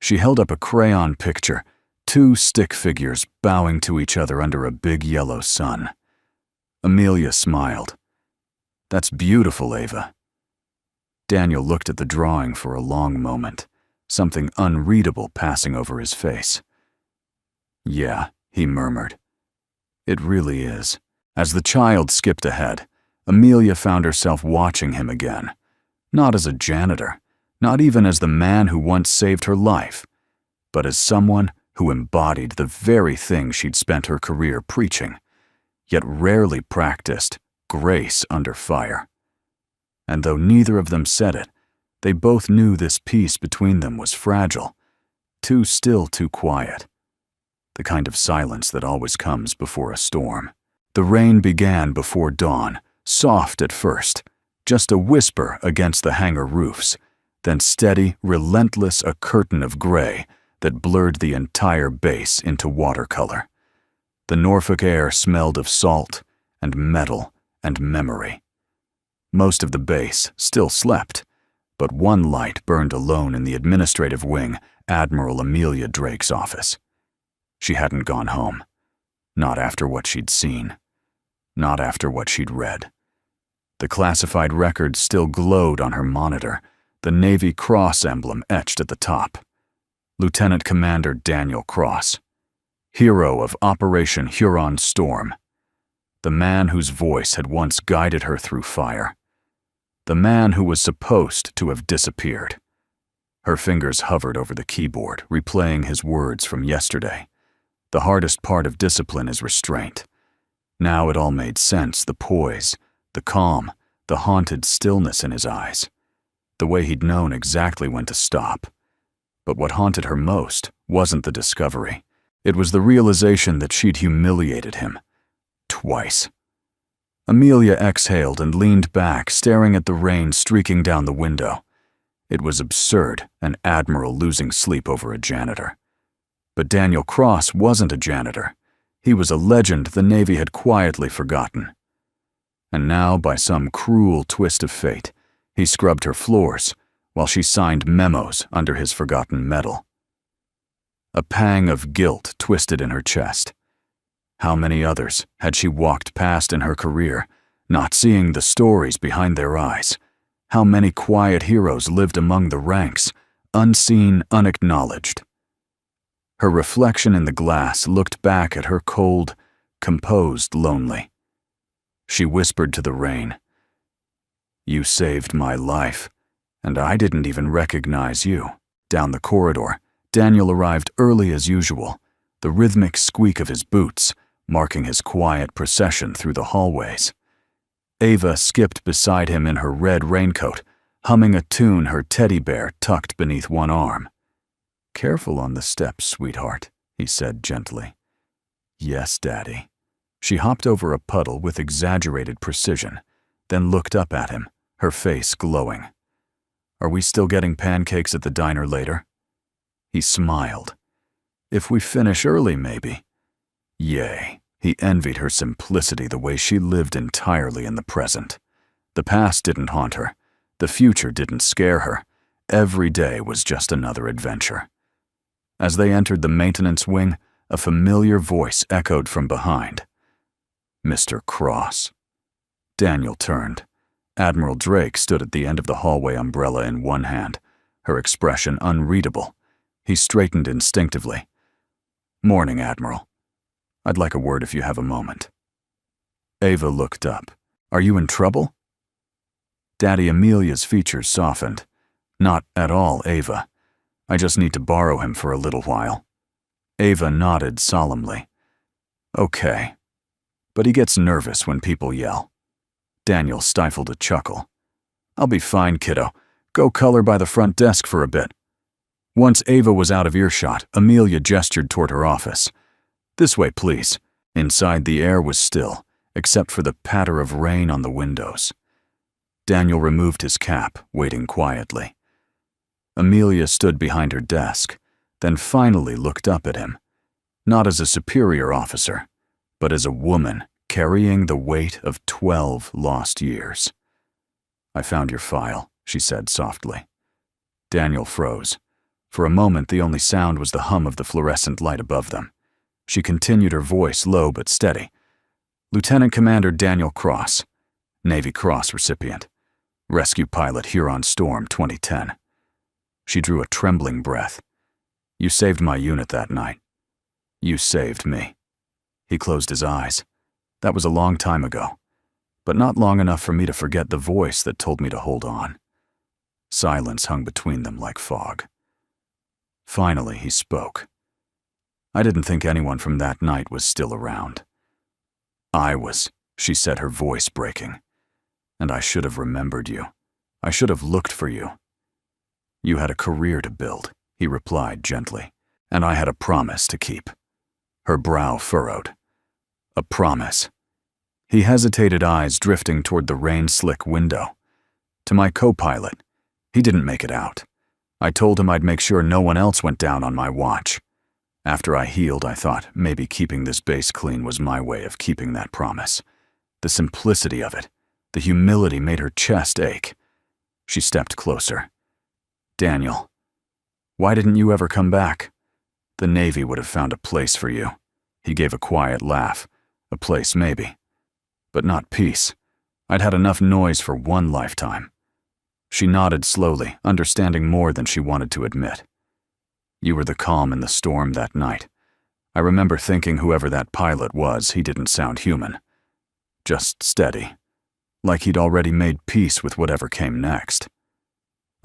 She held up a crayon picture, two stick figures bowing to each other under a big yellow sun. Amelia smiled. "That's beautiful, Ava." Daniel looked at the drawing for a long moment, something unreadable passing over his face. "Yeah," he murmured. "It really is." As the child skipped ahead, Amelia found herself watching him again, not as a janitor, not even as the man who once saved her life, but as someone who embodied the very thing she'd spent her career preaching, yet rarely practiced grace under fire. And though neither of them said it, they both knew this peace between them was fragile, too still, too quiet. The kind of silence that always comes before a storm. The rain began before dawn, soft at first, just a whisper against the hangar roofs, then steady, relentless, a curtain of gray that blurred the entire base into watercolor. The Norfolk air smelled of salt and metal and memory. Most of the base still slept, but one light burned alone in the administrative wing, Admiral Amelia Drake's office. She hadn't gone home. Not after what she'd seen. Not after what she'd read. The classified records still glowed on her monitor, the Navy Cross emblem etched at the top. Lieutenant Commander Daniel Cross, hero of Operation Huron Storm. The man whose voice had once guided her through fire. The man who was supposed to have disappeared. Her fingers hovered over the keyboard, replaying his words from yesterday. The hardest part of discipline is restraint. Now it all made sense, the poise, the calm, the haunted stillness in his eyes. The way he'd known exactly when to stop. But what haunted her most wasn't the discovery. It was the realization that she'd humiliated him. Twice. Amelia exhaled and leaned back, staring at the rain streaking down the window. It was absurd, an admiral losing sleep over a janitor. But Daniel Cross wasn't a janitor. He was a legend the Navy had quietly forgotten. And now, by some cruel twist of fate, he scrubbed her floors while she signed memos under his forgotten medal. A pang of guilt twisted in her chest. How many others had she walked past in her career, not seeing the stories behind their eyes? How many quiet heroes lived among the ranks, unseen, unacknowledged? Her reflection in the glass looked back at her cold, composed, lonely. She whispered to the rain, "You saved my life, and I didn't even recognize you." Down the corridor, Daniel arrived early as usual, the rhythmic squeak of his boots marking his quiet procession through the hallways. Ava skipped beside him in her red raincoat, humming a tune, her teddy bear tucked beneath one arm. "Careful on the steps, sweetheart," he said gently. "Yes, Daddy." She hopped over a puddle with exaggerated precision, then looked up at him, her face glowing. "Are we still getting pancakes at the diner later?" He smiled. "If we finish early, maybe." Yay. He envied her simplicity, the way she lived entirely in the present. The past didn't haunt her. The future didn't scare her. Every day was just another adventure. As they entered the maintenance wing, a familiar voice echoed from behind. "Mr. Cross." Daniel turned. Admiral Drake stood at the end of the hallway, umbrella in one hand, her expression unreadable. He straightened instinctively. "Morning, Admiral. I'd like a word if you have a moment." Ava looked up. "Are you in trouble?" Daddy Amelia's features softened. "Not at all, Ava. I just need to borrow him for a little while." Ava nodded solemnly. "Okay. But he gets nervous when people yell." Daniel stifled a chuckle. "I'll be fine, kiddo. Go color by the front desk for a bit." Once Ava was out of earshot, Amelia gestured toward her office. "This way, please." Inside, the air was still, except for the patter of rain on the windows. Daniel removed his cap, waiting quietly. Amelia stood behind her desk, then finally looked up at him, not as a superior officer, but as a woman carrying the weight of 12 lost years. "I found your file," she said softly. Daniel froze. For a moment, the only sound was the hum of the fluorescent light above them. She continued, her voice low but steady. "Lieutenant Commander Daniel Cross, Navy Cross recipient, rescue pilot Huron Storm 2010. She drew a trembling breath. "You saved my unit that night. You saved me." He closed his eyes. That was a long time ago, but not long enough for me to forget the voice that told me to hold on. Silence hung between them like fog. Finally, he spoke. I didn't think anyone from that night was still around. "I was," she said, her voice breaking. "And I should have remembered you. I should have looked for you." "You had a career to build," he replied gently, "and I had a promise to keep." Her brow furrowed. "A promise." He hesitated, eyes drifting toward the rain-slick window. "To my co-pilot. He didn't make it out. I told him I'd make sure no one else went down on my watch. After I healed, I thought maybe keeping this base clean was my way of keeping that promise. The simplicity of it, the humility made her chest ache. She stepped closer. "Daniel, why didn't you ever come back? The Navy would have found a place for you." He gave a quiet laugh. "A place, maybe. But not peace. I'd had enough noise for one lifetime." She nodded slowly, understanding more than she wanted to admit. "You were the calm in the storm that night. I remember thinking whoever that pilot was, he didn't sound human. Just steady. Like he'd already made peace with whatever came next."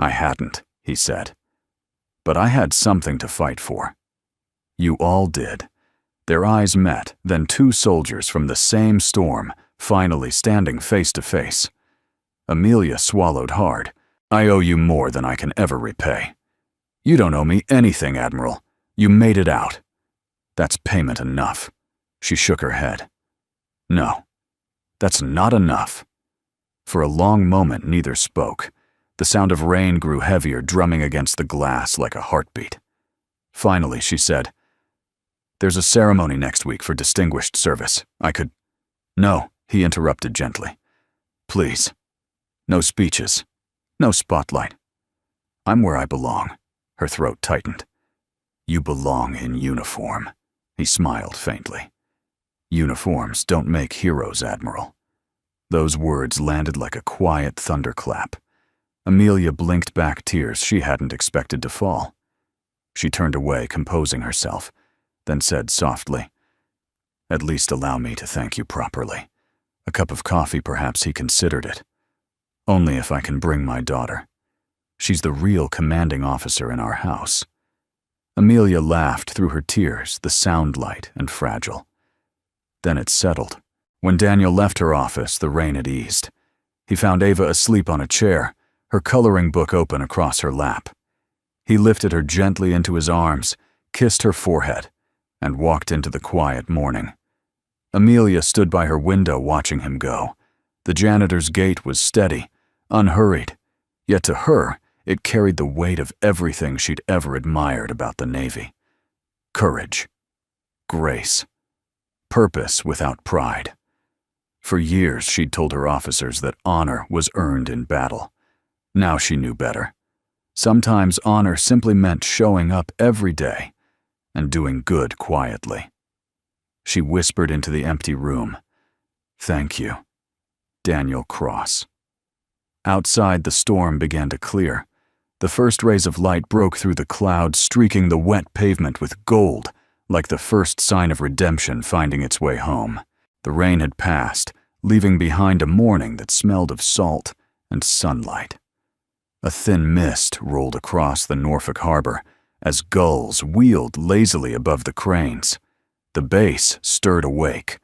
"I hadn't," he said. "But I had something to fight for." "You all did." Their eyes met, then two soldiers from the same storm, finally standing face to face. Amelia swallowed hard. "I owe you more than I can ever repay." "You don't owe me anything, Admiral. You made it out." "That's payment enough." She shook her head. "No, that's not enough." For a long moment, neither spoke. The sound of rain grew heavier, drumming against the glass like a heartbeat. Finally, she said, "There's a ceremony next week for distinguished service. I could—" "No," he interrupted gently. "Please. No speeches. No spotlight. I'm where I belong." Her throat tightened. "You belong in uniform." He smiled faintly. "Uniforms don't make heroes, Admiral." Those words landed like a quiet thunderclap. Amelia blinked back tears she hadn't expected to fall. She turned away, composing herself, then said softly, "At least allow me to thank you properly. A cup of coffee, perhaps," he considered it. "Only if I can bring my daughter. She's the real commanding officer in our house." Amelia laughed through her tears, the sound light and fragile. Then it settled. When Daniel left her office, the rain had eased. He found Ava asleep on a chair, her coloring book open across her lap. He lifted her gently into his arms, kissed her forehead, and walked into the quiet morning. Amelia stood by her window watching him go. The janitor's gait was steady, unhurried, yet to her, it carried the weight of everything she'd ever admired about the Navy. Courage, grace, purpose without pride. For years, she'd told her officers that honor was earned in battle. Now she knew better. Sometimes honor simply meant showing up every day and doing good quietly. She whispered into the empty room, "Thank you, Daniel Cross." Outside, the storm began to clear. The first rays of light broke through the clouds, streaking the wet pavement with gold, like the first sign of redemption finding its way home. The rain had passed, leaving behind a morning that smelled of salt and sunlight. A thin mist rolled across the Norfolk harbor as gulls wheeled lazily above the cranes. The base stirred awake.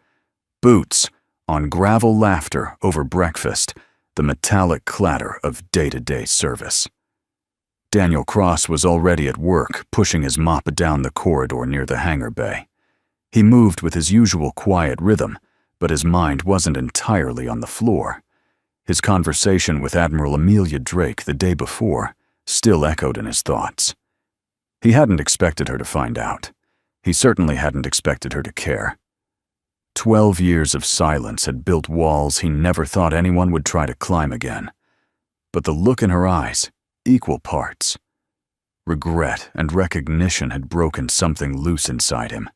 Boots on gravel, laughter over breakfast, the metallic clatter of day-to-day service. Daniel Cross was already at work, pushing his mop down the corridor near the hangar bay. He moved with his usual quiet rhythm, but his mind wasn't entirely on the floor. His conversation with Admiral Amelia Drake the day before still echoed in his thoughts. He hadn't expected her to find out. He certainly hadn't expected her to care. 12 years of silence had built walls he never thought anyone would try to climb again. But the look in her eyes, equal parts. Regret and recognition had broken something loose inside him.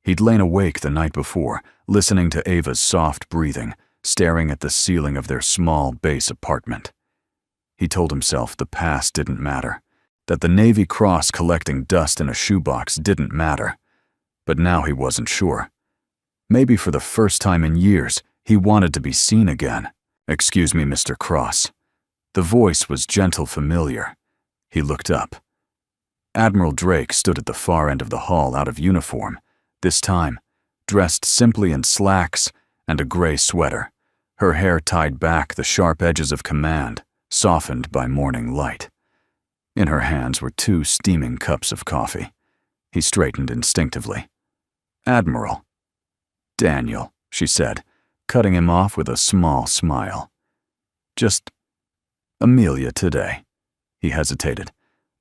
He'd lain awake the night before, listening to Ava's soft breathing, staring at the ceiling of their small base apartment. He told himself the past didn't matter, that the Navy Cross collecting dust in a shoebox didn't matter. But now he wasn't sure. Maybe for the first time in years, he wanted to be seen again. "Excuse me, Mr. Cross." The voice was gentle, familiar. He looked up. Admiral Drake stood at the far end of the hall out of uniform, this time dressed simply in slacks and a gray sweater, her hair tied back, the sharp edges of command softened by morning light. In her hands were 2 steaming cups of coffee. He straightened instinctively. "Admiral." "Daniel," she said, cutting him off with a small smile. "Just Amelia today." He hesitated.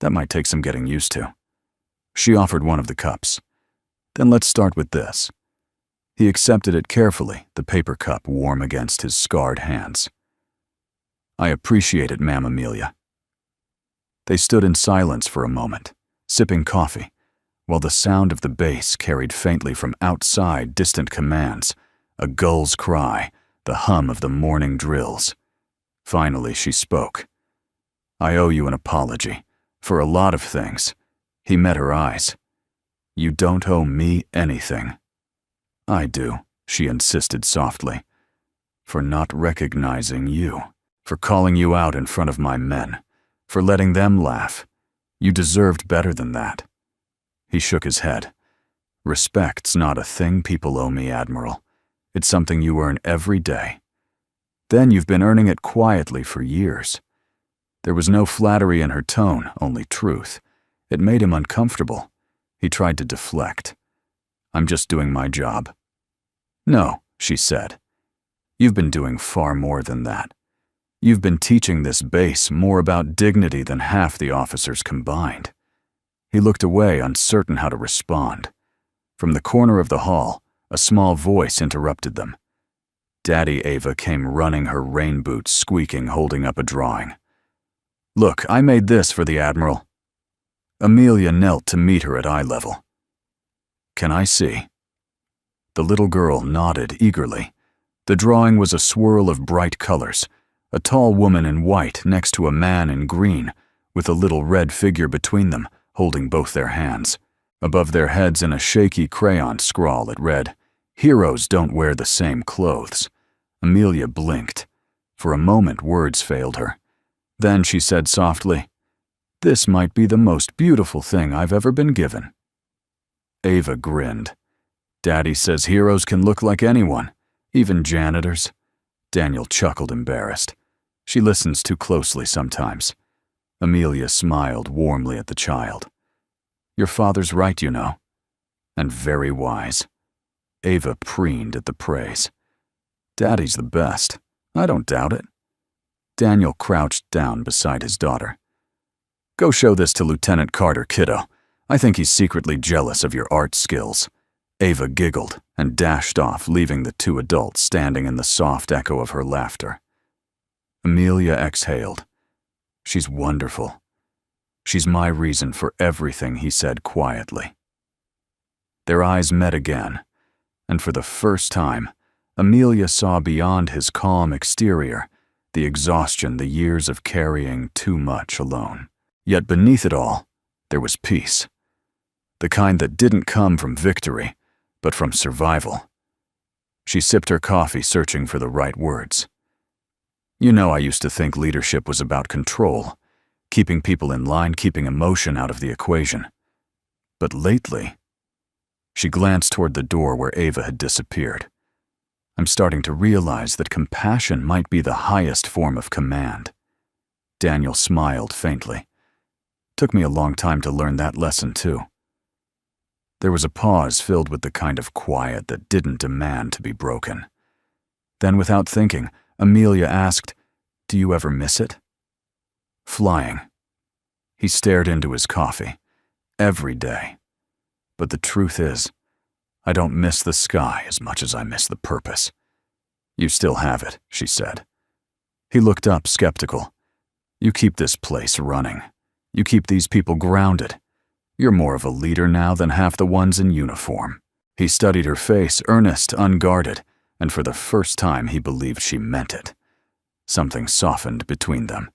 That might take some getting used to. She offered one of the cups. "Then let's start with this." He accepted it carefully, the paper cup warm against his scarred hands. "I appreciate it, Ma'am Amelia." They stood in silence for a moment, sipping coffee, while the sound of the bass carried faintly from outside distant commands, a gull's cry, the hum of the morning drills. Finally, she spoke. "I owe you an apology, for a lot of things." He met her eyes. "You don't owe me anything." "I do," she insisted softly. "For not recognizing you, for calling you out in front of my men, for letting them laugh. You deserved better than that." He shook his head. "Respect's not a thing people owe me, Admiral. It's something you earn every day. Then you've been earning it quietly for years." There was no flattery in her tone, only truth. It made him uncomfortable. He tried to deflect. "I'm just doing my job." "No," she said. "You've been doing far more than that. You've been teaching this base more about dignity than half the officers combined." He looked away, uncertain how to respond. From the corner of the hall, a small voice interrupted them. Daddy Ava came running, her rain boots squeaking, holding up a drawing. "Look, I made this for the Admiral." Amelia knelt to meet her at eye level. "Can I see?" The little girl nodded eagerly. The drawing was a swirl of bright colors, a tall woman in white next to a man in green, with a little red figure between them, holding both their hands. Above their heads in a shaky crayon scrawl it read, "Heroes don't wear the same clothes." Amelia blinked. For a moment words failed her. Then she said softly, "This might be the most beautiful thing I've ever been given." Ava grinned. "Daddy says heroes can look like anyone, even janitors." Daniel chuckled, embarrassed. "She listens too closely sometimes." Amelia smiled warmly at the child. "Your father's right, you know. And very wise." Ava preened at the praise. "Daddy's the best. I don't doubt it." Daniel crouched down beside his daughter. "Go show this to Lieutenant Carter, kiddo. I think he's secretly jealous of your art skills." Ava giggled and dashed off, leaving the 2 adults standing in the soft echo of her laughter. Amelia exhaled. "She's wonderful. She's my reason for everything," he said quietly. Their eyes met again, and for the first time, Amelia saw beyond his calm exterior the exhaustion, the years of carrying too much alone. Yet beneath it all, there was peace. The kind that didn't come from victory, but from survival. She sipped her coffee, searching for the right words. "You know, I used to think leadership was about control, keeping people in line, keeping emotion out of the equation. But lately..." She glanced toward the door where Ava had disappeared. "I'm starting to realize that compassion might be the highest form of command." Daniel smiled faintly. Took me a long time to learn that lesson, too. There was a pause filled with the kind of quiet that didn't demand to be broken. Then, without thinking, Amelia asked, "Do you ever miss it?" "Flying." He stared into his coffee. "Every day. But the truth is, I don't miss the sky as much as I miss the purpose." "You still have it," she said. He looked up, skeptical. "You keep this place running. You keep these people grounded. You're more of a leader now than half the ones in uniform." He studied her face, earnest, unguarded, and for the first time he believed she meant it. Something softened between them.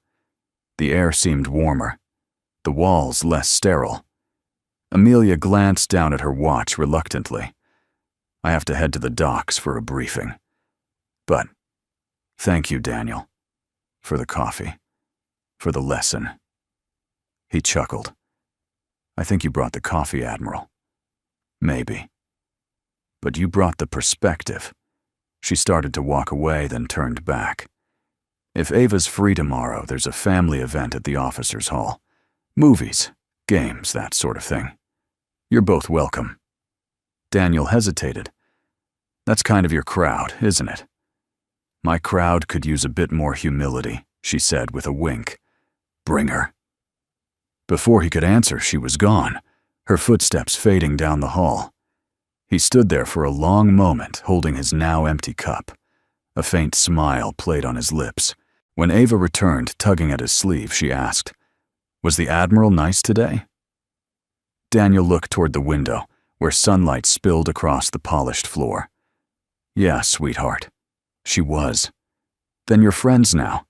The air seemed warmer, the walls less sterile. Amelia glanced down at her watch reluctantly. "I have to head to the docks for a briefing. But thank you, Daniel, for the coffee, for the lesson." He chuckled. "I think you brought the coffee, Admiral." "Maybe. But you brought the perspective." She started to walk away, then turned back. "If Ava's free tomorrow, there's a family event at the officers' hall. Movies, games, that sort of thing. You're both welcome." Daniel hesitated. "That's kind of your crowd, isn't it?" "My crowd could use a bit more humility," she said with a wink. "Bring her." Before he could answer, she was gone, her footsteps fading down the hall. He stood there for a long moment, holding his now empty cup. A faint smile played on his lips. When Ava returned, tugging at his sleeve, she asked, "Was the Admiral nice today?" Daniel looked toward the window, where sunlight spilled across the polished floor. "Yeah, sweetheart." She was. "Then you're friends now?"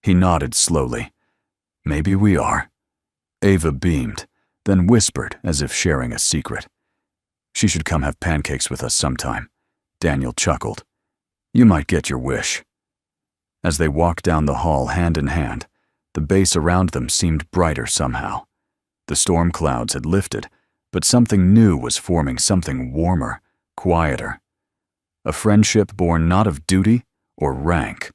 He nodded slowly. "Maybe we are." Ava beamed, then whispered as if sharing a secret. "She should come have pancakes with us sometime." Daniel chuckled. "You might get your wish." As they walked down the hall hand in hand, the base around them seemed brighter somehow. The storm clouds had lifted, but something new was forming, something warmer, quieter. A friendship born not of duty or rank,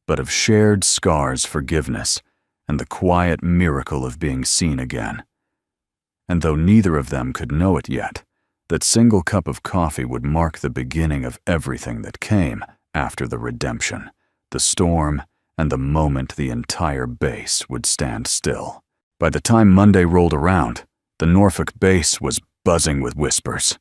but of shared scars, forgiveness, and the quiet miracle of being seen again. And though neither of them could know it yet, that single cup of coffee would mark the beginning of everything that came after the redemption, the storm, and the moment the entire base would stand still. By the time Monday rolled around, the Norfolk base was buzzing with whispers.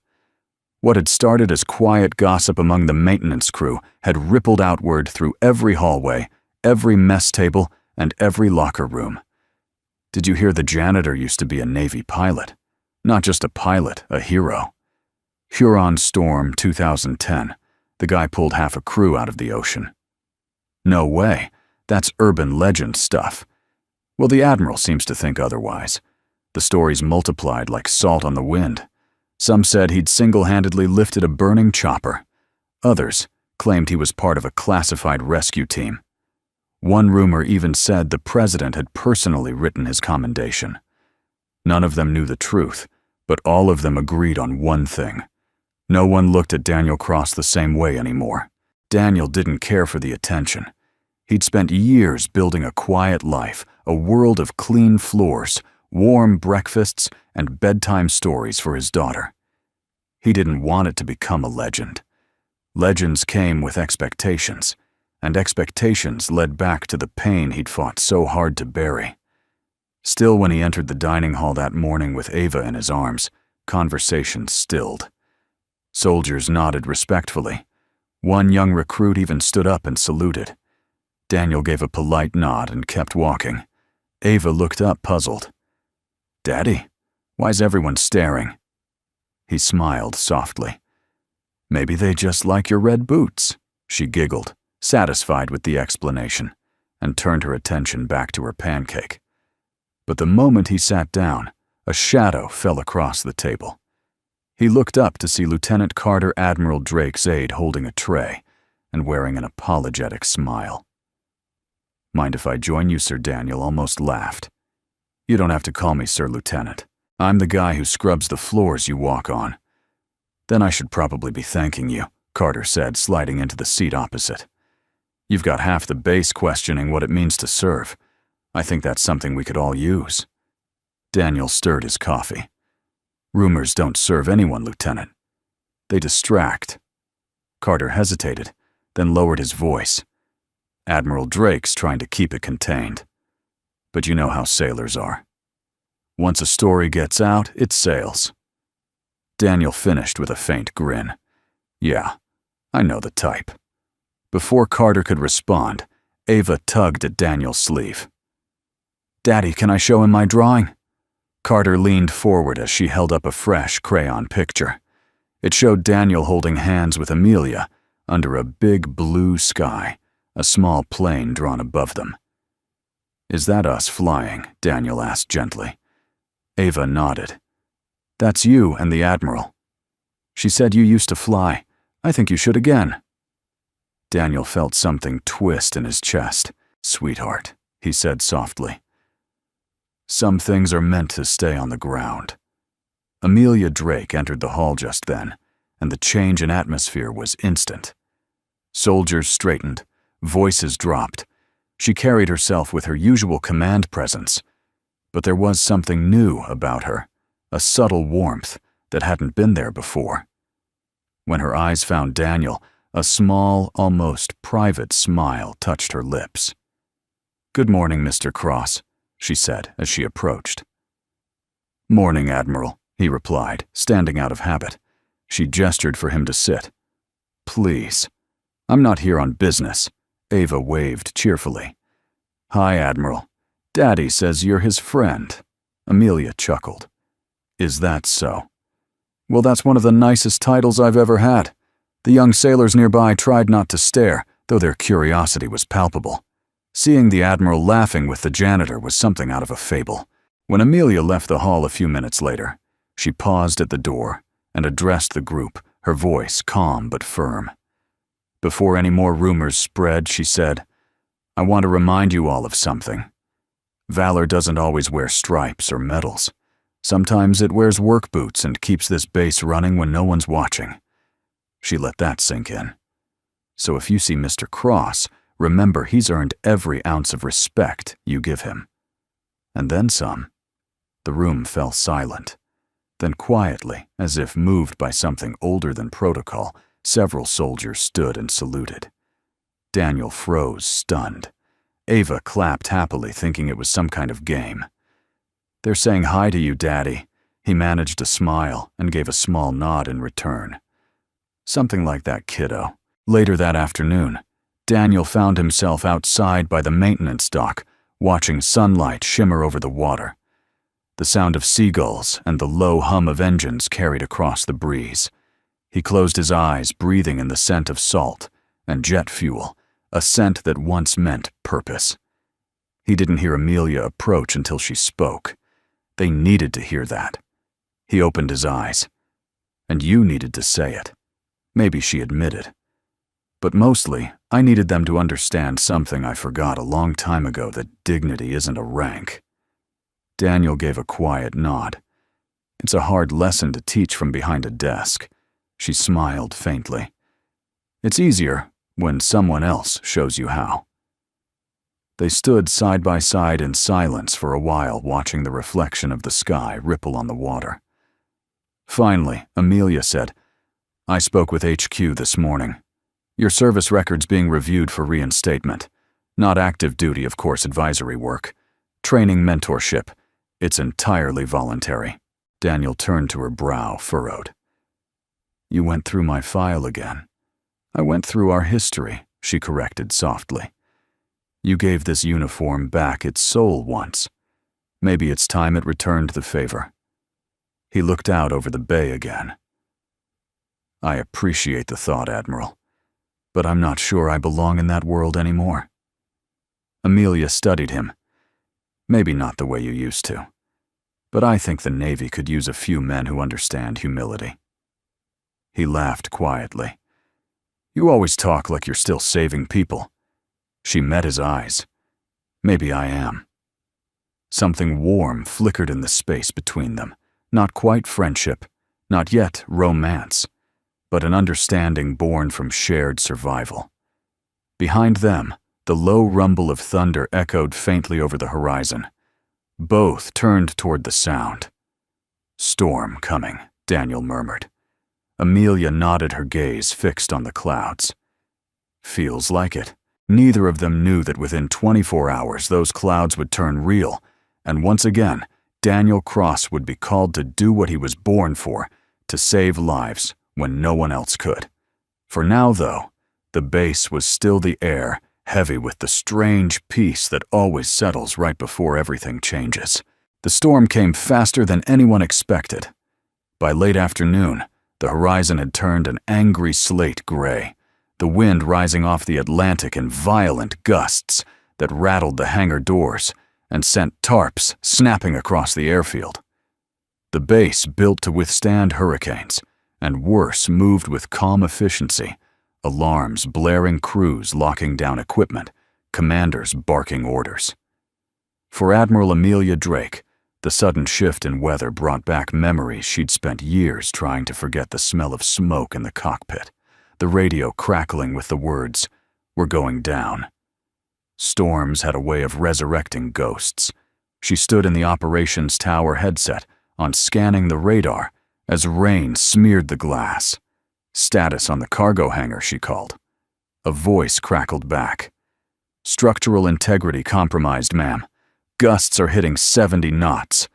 What had started as quiet gossip among the maintenance crew had rippled outward through every hallway, every mess table, and every locker room. "Did you hear the janitor used to be a Navy pilot? Not just a pilot, a hero. Huron Storm 2010. The guy pulled half a crew out of the ocean." "No way. That's urban legend stuff." Well, the Admiral seems to think otherwise. The stories multiplied like salt on the wind. Some said he'd single-handedly lifted a burning chopper. Others claimed he was part of a classified rescue team. One rumor even said the president had personally written his commendation. None of them knew the truth, but all of them agreed on one thing. No one looked at Daniel Cross the same way anymore. Daniel didn't care for the attention. He'd spent years building a quiet life, a world of clean floors, warm breakfasts, and bedtime stories for his daughter. He didn't want it to become a legend. Legends came with expectations, and expectations led back to the pain he'd fought so hard to bury. Still, when he entered the dining hall that morning with Ava in his arms, conversations stilled. Soldiers nodded respectfully. One young recruit even stood up and saluted. Daniel gave a polite nod and kept walking. Ava looked up, puzzled. "Daddy, why's everyone staring?" He smiled softly. "Maybe they just like your red boots," she giggled, satisfied with the explanation, and turned her attention back to her pancake. But the moment he sat down, a shadow fell across the table. He looked up to see Lieutenant Carter Admiral Drake's aide holding a tray and wearing an apologetic smile. "Mind if I join you, Sir Daniel?" almost laughed. "You don't have to call me Sir Lieutenant. I'm the guy who scrubs the floors you walk on." "Then I should probably be thanking you," Carter said, sliding into the seat opposite. "You've got half the base questioning what it means to serve. I think that's something we could all use." Daniel stirred his coffee. Rumors don't serve anyone, Lieutenant. They distract. Carter hesitated, then lowered his voice. Admiral Drake's trying to keep it contained. But you know how sailors are. Once a story gets out, it sails. Daniel finished with a faint grin. Yeah, I know the type. Before Carter could respond, Ava tugged at Daniel's sleeve. Daddy, can I show him my drawing? Carter leaned forward as she held up a fresh crayon picture. It showed Daniel holding hands with Amelia under a big blue sky, a small plane drawn above them. Is that us flying? Daniel asked gently. Ava nodded. That's you and the Admiral. She said you used to fly. I think you should again. Daniel felt something twist in his chest. Sweetheart, he said softly. Some things are meant to stay on the ground. Amelia Drake entered the hall just then, and the change in atmosphere was instant. Soldiers straightened, voices dropped. She carried herself with her usual command presence, but there was something new about her, a subtle warmth that hadn't been there before. When her eyes found Daniel, a small, almost private smile touched her lips. Good morning, Mr. Cross, she said as she approached. Morning, Admiral, he replied, standing out of habit. She gestured for him to sit. Please. I'm not here on business, Ava waved cheerfully. Hi, Admiral. Daddy says you're his friend. Amelia chuckled. Is that so? Well, that's one of the nicest titles I've ever had. The young sailors nearby tried not to stare, though their curiosity was palpable. Seeing the Admiral laughing with the janitor was something out of a fable. When Amelia left the hall a few minutes later, she paused at the door and addressed the group, her voice calm but firm. Before any more rumors spread, she said, I want to remind you all of something. Valor doesn't always wear stripes or medals. Sometimes it wears work boots and keeps this base running when no one's watching. She let that sink in. So if you see Mr. Cross, remember he's earned every ounce of respect you give him. And then some. The room fell silent. Then quietly, as if moved by something older than protocol, several soldiers stood and saluted. Daniel froze, stunned. Ava clapped happily, thinking it was some kind of game. They're saying hi to you, Daddy. He managed a smile and gave a small nod in return. Something like that, kiddo. Later that afternoon, Daniel found himself outside by the maintenance dock, watching sunlight shimmer over the water. The sound of seagulls and the low hum of engines carried across the breeze. He closed his eyes, breathing in the scent of salt and jet fuel, a scent that once meant purpose. He didn't hear Amelia approach until she spoke. They needed to hear that. He opened his eyes. And you needed to say it. Maybe she admitted. But mostly, I needed them to understand something I forgot a long time ago, that dignity isn't a rank. Daniel gave a quiet nod. It's a hard lesson to teach from behind a desk. She smiled faintly. It's easier when someone else shows you how. They stood side by side in silence for a while, watching the reflection of the sky ripple on the water. Finally, Amelia said, I spoke with HQ this morning. Your service record's being reviewed for reinstatement. Not active duty, of course, advisory work. Training mentorship. It's entirely voluntary. Daniel turned to her, brow furrowed. You went through my file again. I went through our history, she corrected softly. You gave this uniform back its soul once. Maybe it's time it returned the favor. He looked out over the bay again. I appreciate the thought, Admiral, but I'm not sure I belong in that world anymore. Amelia studied him. Maybe not the way you used to, but I think the Navy could use a few men who understand humility. He laughed quietly. You always talk like you're still saving people. She met his eyes. Maybe I am. Something warm flickered in the space between them. Not quite friendship, not yet romance, but an understanding born from shared survival. Behind them, the low rumble of thunder echoed faintly over the horizon. Both turned toward the sound. "Storm coming," Daniel murmured. Amelia nodded, her gaze fixed on the clouds. "Feels like it." Neither of them knew that within 24 hours those clouds would turn real, and once again, Daniel Cross would be called to do what he was born for, to save lives when no one else could. For now, though, the base was still the air, heavy with the strange peace that always settles right before everything changes. The storm came faster than anyone expected. By late afternoon, the horizon had turned an angry slate gray, the wind rising off the Atlantic in violent gusts that rattled the hangar doors and sent tarps snapping across the airfield. The base, built to withstand hurricanes, and worse, moved with calm efficiency, alarms blaring, crews locking down equipment, commanders barking orders. For Admiral Amelia Drake, the sudden shift in weather brought back memories she'd spent years trying to forget: the smell of smoke in the cockpit, the radio crackling with the words, "We're going down." Storms had a way of resurrecting ghosts. She stood in the operations tower headset on scanning the radar as rain smeared the glass. "Status on the cargo hangar," she called. A voice crackled back. "Structural integrity compromised, ma'am. Gusts are hitting 70 knots.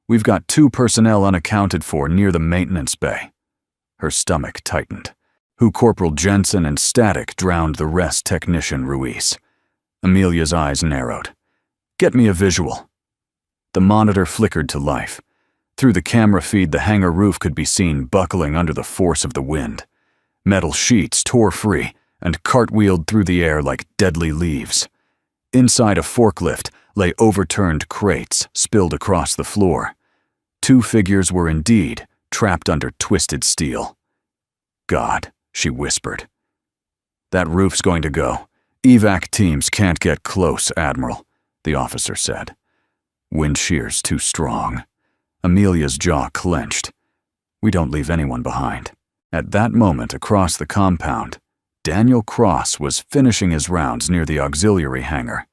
We've got 2 personnel unaccounted for near the maintenance bay." Her stomach tightened. Who Corporal Jensen and static drowned the rest Technician Ruiz. Amelia's eyes narrowed. "Get me a visual." The monitor flickered to life. Through the camera feed, the hangar roof could be seen buckling under the force of the wind. Metal sheets tore free and cartwheeled through the air like deadly leaves. Inside a forklift lay overturned crates spilled across the floor. 2 figures were indeed trapped under twisted steel. "God," she whispered. "That roof's going to go. Evac teams can't get close, Admiral," the officer said. "Wind shear's too strong." Amelia's jaw clenched. "We don't leave anyone behind." At that moment, across the compound, Daniel Cross was finishing his rounds near the auxiliary hangar.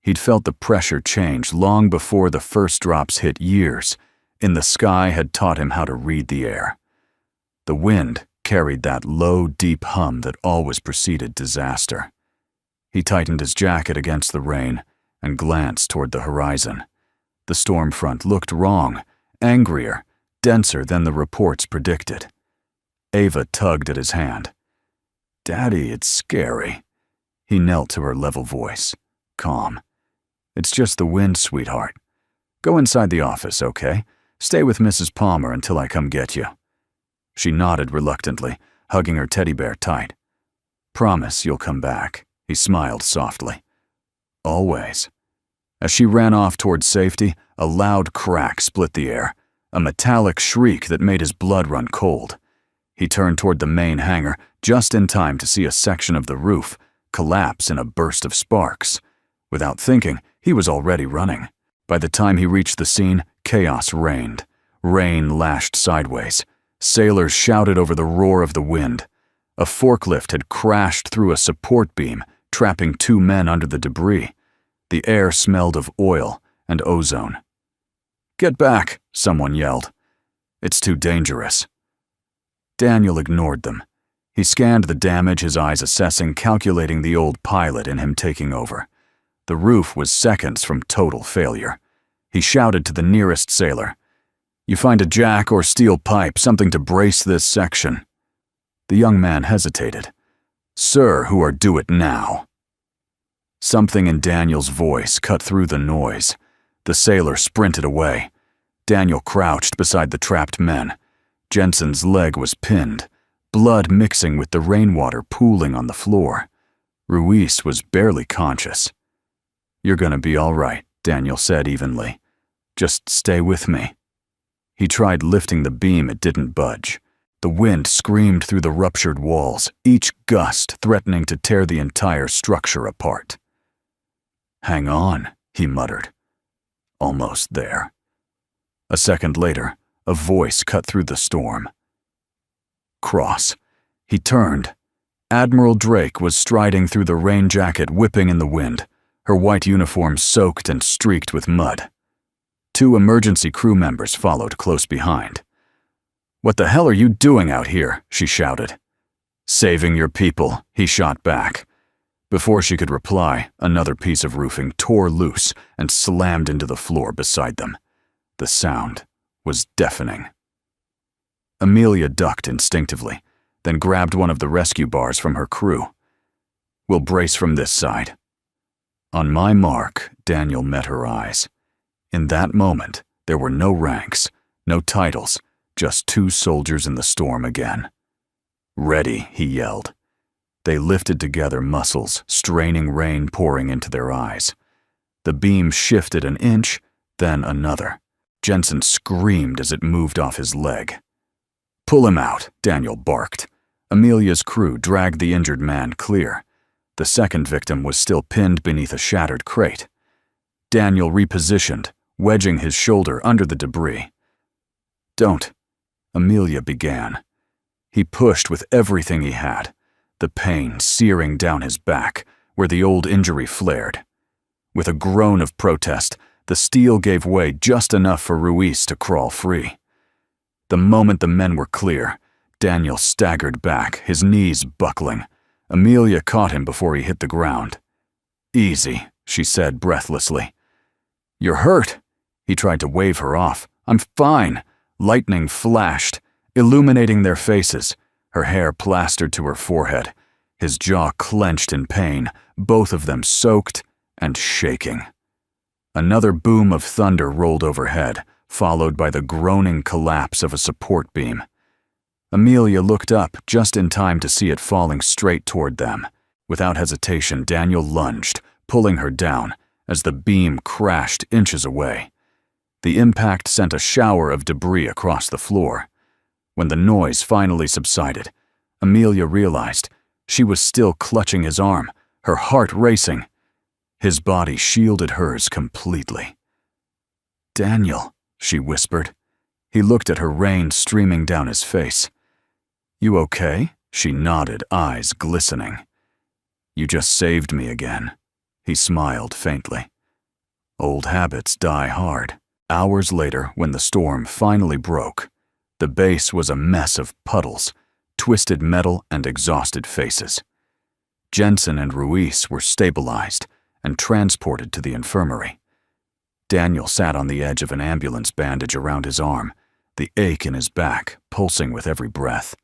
He'd felt the pressure change long before the first drops hit. Years in the sky had taught him how to read the air. The wind carried that low, deep hum that always preceded disaster. He tightened his jacket against the rain and glanced toward the horizon. The storm front looked wrong, angrier, denser than the reports predicted. Ava tugged at his hand. "Daddy, it's scary." He knelt to her level voice, calm. "It's just the wind, sweetheart. Go inside the office, okay? Stay with Mrs. Palmer until I come get you." She nodded reluctantly, hugging her teddy bear tight. "Promise you'll come back." He smiled softly. "Always." As she ran off toward safety, a loud crack split the air, a metallic shriek that made his blood run cold. He turned toward the main hangar just in time to see a section of the roof collapse in a burst of sparks. Without thinking, he was already running. By the time he reached the scene, chaos reigned. Rain lashed sideways. Sailors shouted over the roar of the wind. A forklift had crashed through a support beam, trapping 2 men under the debris. The air smelled of oil and ozone. "Get back," someone yelled. "It's too dangerous." Daniel ignored them. He scanned the damage, his eyes assessing, calculating the old pilot in him taking over. The roof was seconds from total failure. He shouted to the nearest sailor, "You find a jack or steel pipe, something to brace this section." The young man hesitated. "Sir, who are do it now?" Something in Daniel's voice cut through the noise. The sailor sprinted away. Daniel crouched beside the trapped men. Jensen's leg was pinned, blood mixing with the rainwater pooling on the floor. Ruiz was barely conscious. "You're gonna be all right," Daniel said evenly. "Just stay with me." He tried lifting the beam, it didn't budge. The wind screamed through the ruptured walls, each gust threatening to tear the entire structure apart. "Hang on," he muttered. "Almost there." A second later, a voice cut through the storm. Cross. He turned. Admiral Drake was striding through the rain jacket, whipping in the wind, her white uniform soaked and streaked with mud. 2 emergency crew members followed close behind. "What the hell are you doing out here?" she shouted. "Saving your people," he shot back. Before she could reply, another piece of roofing tore loose and slammed into the floor beside them. The sound was deafening. Amelia ducked instinctively, then grabbed one of the rescue bars from her crew. "We'll brace from this side." On my mark, Daniel met her eyes. In that moment, there were no ranks, no titles, just 2 soldiers in the storm again. "Ready," he yelled. They lifted together, muscles straining, rain pouring into their eyes. The beam shifted an inch, then another. Jensen screamed as it moved off his leg. "Pull him out," Daniel barked. Amelia's crew dragged the injured man clear. The second victim was still pinned beneath a shattered crate. Daniel repositioned, wedging his shoulder under the debris. "Don't," Amelia began. He pushed with everything he had, the pain searing down his back where the old injury flared. With a groan of protest, the steel gave way just enough for Ruiz to crawl free. The moment the men were clear, Daniel staggered back, his knees buckling. Amelia caught him before he hit the ground. "Easy," she said breathlessly. "You're hurt." He tried to wave her off. "I'm fine." Lightning flashed, illuminating their faces, her hair plastered to her forehead, his jaw clenched in pain, both of them soaked and shaking. Another boom of thunder rolled overhead, followed by the groaning collapse of a support beam. Amelia looked up just in time to see it falling straight toward them. Without hesitation, Daniel lunged, pulling her down as the beam crashed inches away. The impact sent a shower of debris across the floor. When the noise finally subsided, Amelia realized she was still clutching his arm, her heart racing. His body shielded hers completely. "Daniel," she whispered. He looked at her, rain streaming down his face. "You okay?" She nodded, eyes glistening. "You just saved me again." He smiled faintly. Old habits die hard. Hours later, when the storm finally broke, the base was a mess of puddles, twisted metal, and exhausted faces. Jensen and Ruiz were stabilized and transported to the infirmary. Daniel sat on the edge of an ambulance, bandage around his arm, the ache in his back pulsing with every breath.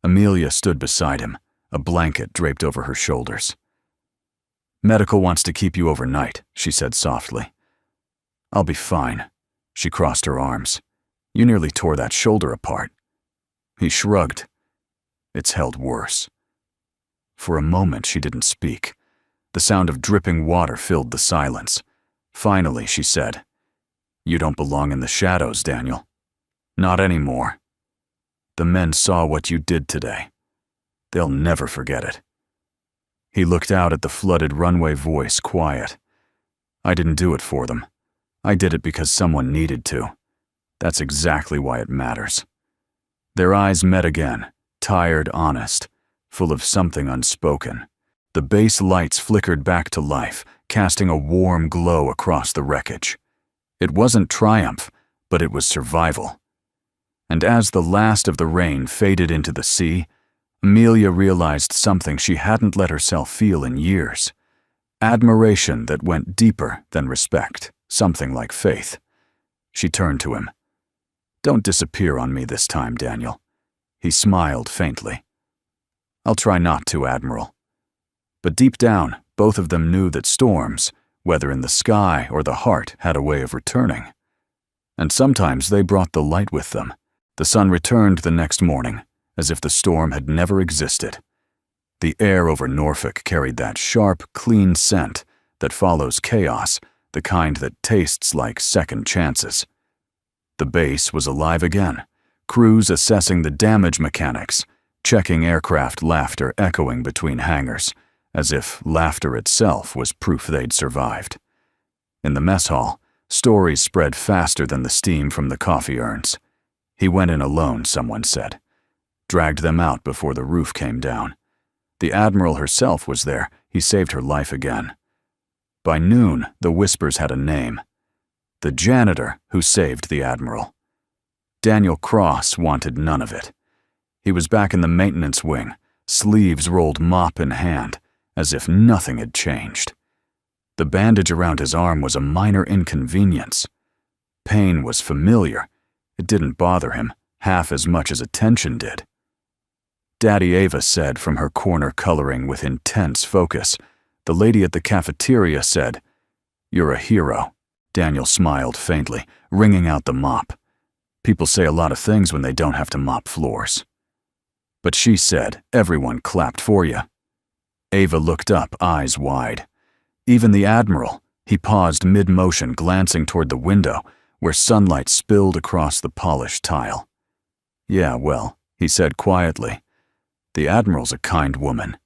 Amelia stood beside him, a blanket draped over her shoulders. "Medical wants to keep you overnight," she said softly. "I'll be fine." She crossed her arms. "You nearly tore that shoulder apart." He shrugged. "It's held worse." For a moment she didn't speak. The sound of dripping water filled the silence. Finally she said, "You don't belong in the shadows, Daniel. Not anymore. The men saw what you did today. They'll never forget it." He looked out at the flooded runway, voice quiet. "I didn't do it for them. I did it because someone needed to. That's exactly why it matters." Their eyes met again, tired, honest, full of something unspoken. The base lights flickered back to life, casting a warm glow across the wreckage. It wasn't triumph, but it was survival. And as the last of the rain faded into the sea, Amelia realized something she hadn't let herself feel in years. Admiration that went deeper than respect, something like faith. She turned to him. "Don't disappear on me this time, Daniel." He smiled faintly. "I'll try not to, Admiral." But deep down, both of them knew that storms, whether in the sky or the heart, had a way of returning. And sometimes they brought the light with them. The sun returned the next morning, as if the storm had never existed. The air over Norfolk carried that sharp, clean scent that follows chaos, the kind that tastes like second chances. The base was alive again, crews assessing the damage mechanics, checking aircraft laughter echoing between hangars, as if laughter itself was proof they'd survived. In the mess hall, stories spread faster than the steam from the coffee urns. "He went in alone," someone said. "Dragged them out before the roof came down. The Admiral herself was there. He saved her life again." By noon, the whispers had a name. The janitor who saved the Admiral. Daniel Cross wanted none of it. He was back in the maintenance wing, sleeves rolled mop in hand, as if nothing had changed. The bandage around his arm was a minor inconvenience. Pain was familiar. It didn't bother him half as much as attention did. Daddy Ava said from her corner coloring with intense focus. The lady at the cafeteria said, "You're a hero." Daniel smiled faintly, wringing out the mop. People say a lot of things when they don't have to mop floors. But she said, "Everyone clapped for you." Ava looked up, eyes wide. Even the Admiral, he paused mid-motion, glancing toward the window, where sunlight spilled across the polished tile. "Yeah, well," he said quietly, "the Admiral's a kind woman.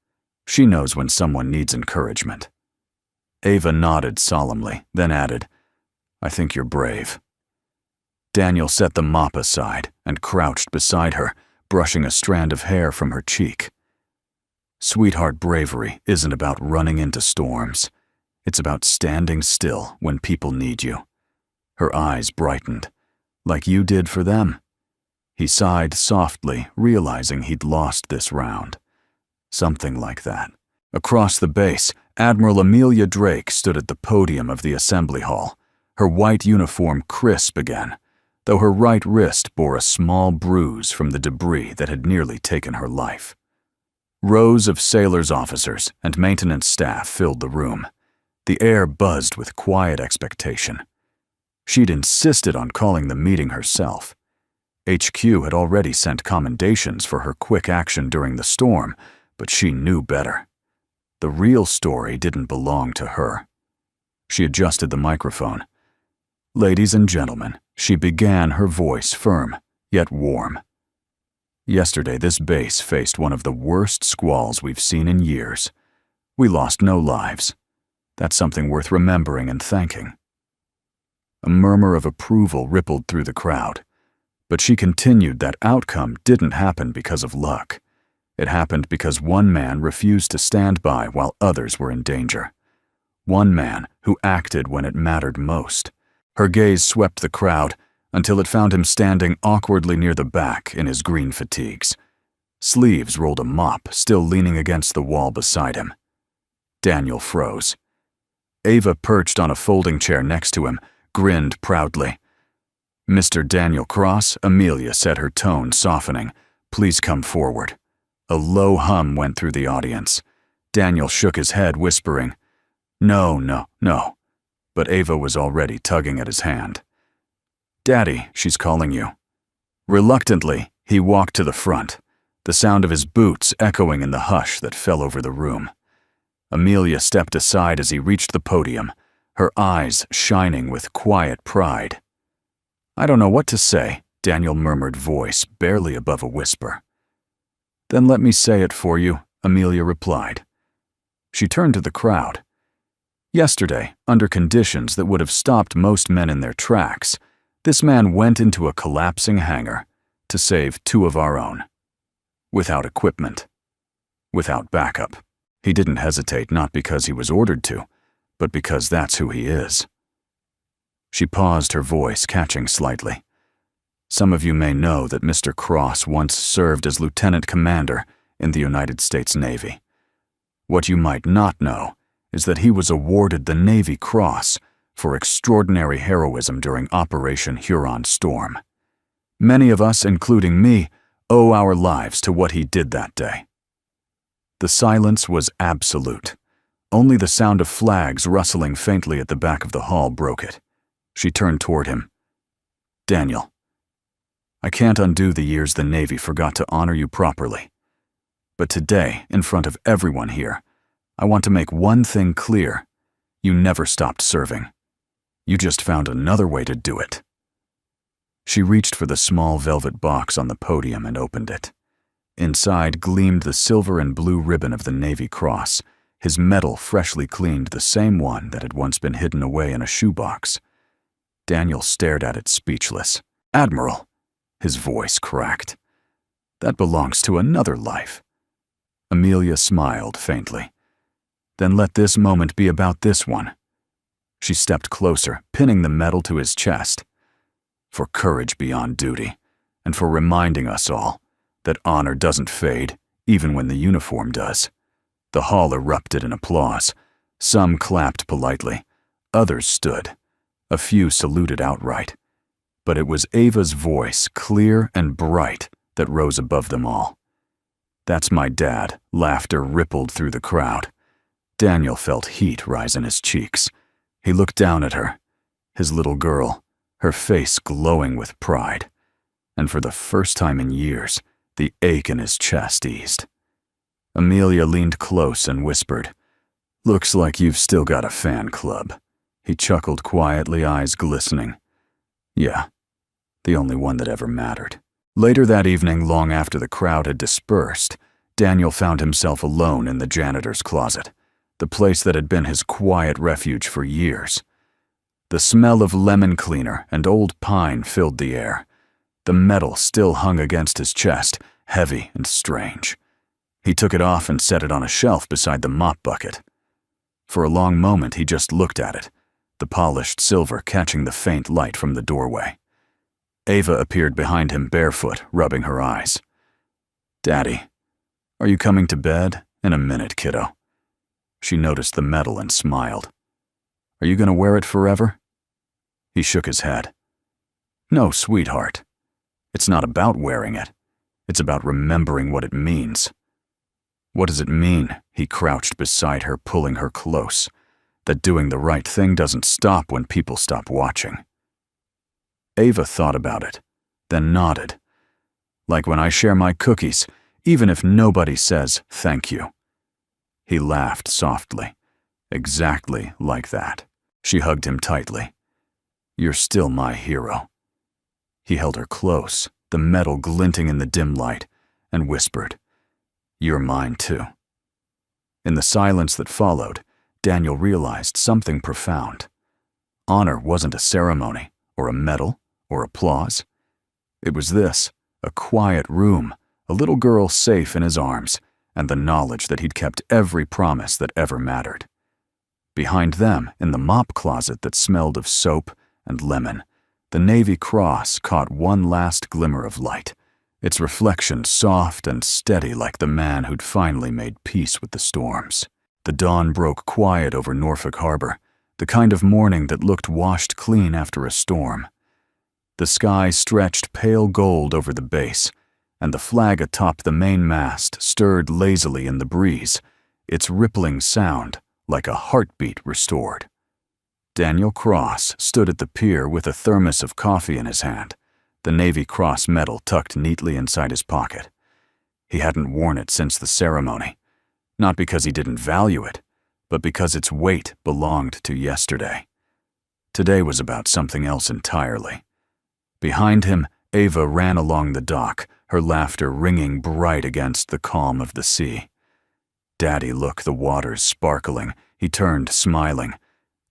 She knows when someone needs encouragement." Ava nodded solemnly, then added, "I think you're brave." Daniel set the mop aside and crouched beside her, brushing a strand of hair from her cheek. Sweetheart, bravery isn't about running into storms. It's about standing still when people need you. Her eyes brightened, like you did for them. He sighed softly, realizing he'd lost this round. Something like that. Across the base, Admiral Amelia Drake stood at the podium of the assembly hall, her white uniform crisp again, though her right wrist bore a small bruise from the debris that had nearly taken her life. Rows of sailors' officers and maintenance staff filled the room. The air buzzed with quiet expectation. She'd insisted on calling the meeting herself. HQ had already sent commendations for her quick action during the storm, but she knew better. The real story didn't belong to her. She adjusted the microphone. "Ladies and gentlemen," she began, her voice firm, yet warm. "Yesterday, this base faced one of the worst squalls we've seen in years. We lost no lives. That's something worth remembering and thanking." A murmur of approval rippled through the crowd, but she continued that outcome didn't happen because of luck. It happened because one man refused to stand by while others were in danger. One man who acted when it mattered most. Her gaze swept the crowd until it found him standing awkwardly near the back in his green fatigues. Sleeves rolled a mop, still leaning against the wall beside him. Daniel froze. Ava, perched on a folding chair next to him, grinned proudly. "Mr. Daniel Cross," Amelia said, her tone softening. "Please come forward." A low hum went through the audience. Daniel shook his head, whispering, "No, no, no." But Ava was already tugging at his hand. "Daddy, she's calling you." Reluctantly, he walked to the front, the sound of his boots echoing in the hush that fell over the room. Amelia stepped aside as he reached the podium, her eyes shining with quiet pride. "I don't know what to say," Daniel murmured, voice barely above a whisper. "Then let me say it for you," Amelia replied. She turned to the crowd. "Yesterday, under conditions that would have stopped most men in their tracks, this man went into a collapsing hangar to save 2 of our own. Without equipment. Without backup. He didn't hesitate, not because he was ordered to, but because that's who he is." She paused, her voice catching slightly. "Some of you may know that Mr. Cross once served as lieutenant commander in the United States Navy. What you might not know is that he was awarded the Navy Cross for extraordinary heroism during Operation Huron Storm. Many of us, including me, owe our lives to what he did that day." The silence was absolute. Only the sound of flags rustling faintly at the back of the hall broke it. She turned toward him. "Daniel, I can't undo the years the Navy forgot to honor you properly. But today, in front of everyone here, I want to make one thing clear. You never stopped serving. You just found another way to do it." She reached for the small velvet box on the podium and opened it. Inside gleamed the silver and blue ribbon of the Navy Cross, his medal freshly cleaned, the same one that had once been hidden away in a shoebox. Daniel stared at it, speechless. "Admiral," his voice cracked. "That belongs to another life." Amelia smiled faintly. "Then let this moment be about this one. She stepped closer, pinning the medal to his chest. For courage beyond duty, and for reminding us all that honor doesn't fade, even when the uniform does. The hall erupted in applause. Some clapped politely, others stood. A few saluted outright. But it was Ava's voice, clear and bright, that rose above them all. "That's my dad." Laughter rippled through the crowd. Daniel felt heat rise in his cheeks. He looked down at her, his little girl, her face glowing with pride. And for the first time in years, the ache in his chest eased. Amelia leaned close and whispered, "Looks like you've still got a fan club." He chuckled quietly, eyes glistening. "Yeah, the only one that ever mattered." Later that evening, long after the crowd had dispersed, Daniel found himself alone in the janitor's closet, the place that had been his quiet refuge for years. The smell of lemon cleaner and old pine filled the air. The medal still hung against his chest, heavy and strange. He took it off and set it on a shelf beside the mop bucket. For a long moment he just looked at it, the polished silver catching the faint light from the doorway. Ava appeared behind him barefoot, rubbing her eyes. "Daddy, are you coming to bed?" "In a minute, kiddo." She noticed the medal and smiled. "Are you going to wear it forever?" He shook his head. "No, sweetheart. It's not about wearing it. It's about remembering what it means." "What does it mean?" He crouched beside her, pulling her close. "That doing the right thing doesn't stop when people stop watching." Ava thought about it, then nodded. "Like when I share my cookies, even if nobody says thank you." He laughed softly. "Exactly like that." She hugged him tightly. "You're still my hero." He held her close, the metal glinting in the dim light, and whispered, "You're mine too." In the silence that followed, Daniel realized something profound. Honor wasn't a ceremony, or a medal, or applause. It was this, a quiet room, a little girl safe in his arms, and the knowledge that he'd kept every promise that ever mattered. Behind them, in the mop closet that smelled of soap and lemon, the Navy Cross caught one last glimmer of light, its reflection soft and steady like the man who'd finally made peace with the storms. The dawn broke quiet over Norfolk Harbor, the kind of morning that looked washed clean after a storm. The sky stretched pale gold over the base, and the flag atop the main mast stirred lazily in the breeze, its rippling sound like a heartbeat restored. Daniel Cross stood at the pier with a thermos of coffee in his hand, the Navy Cross medal tucked neatly inside his pocket. He hadn't worn it since the ceremony, not because he didn't value it, but because its weight belonged to yesterday. Today was about something else entirely. Behind him, Ava ran along the dock, her laughter ringing bright against the calm of the sea. "Daddy, look, the water's sparkling." He turned, smiling.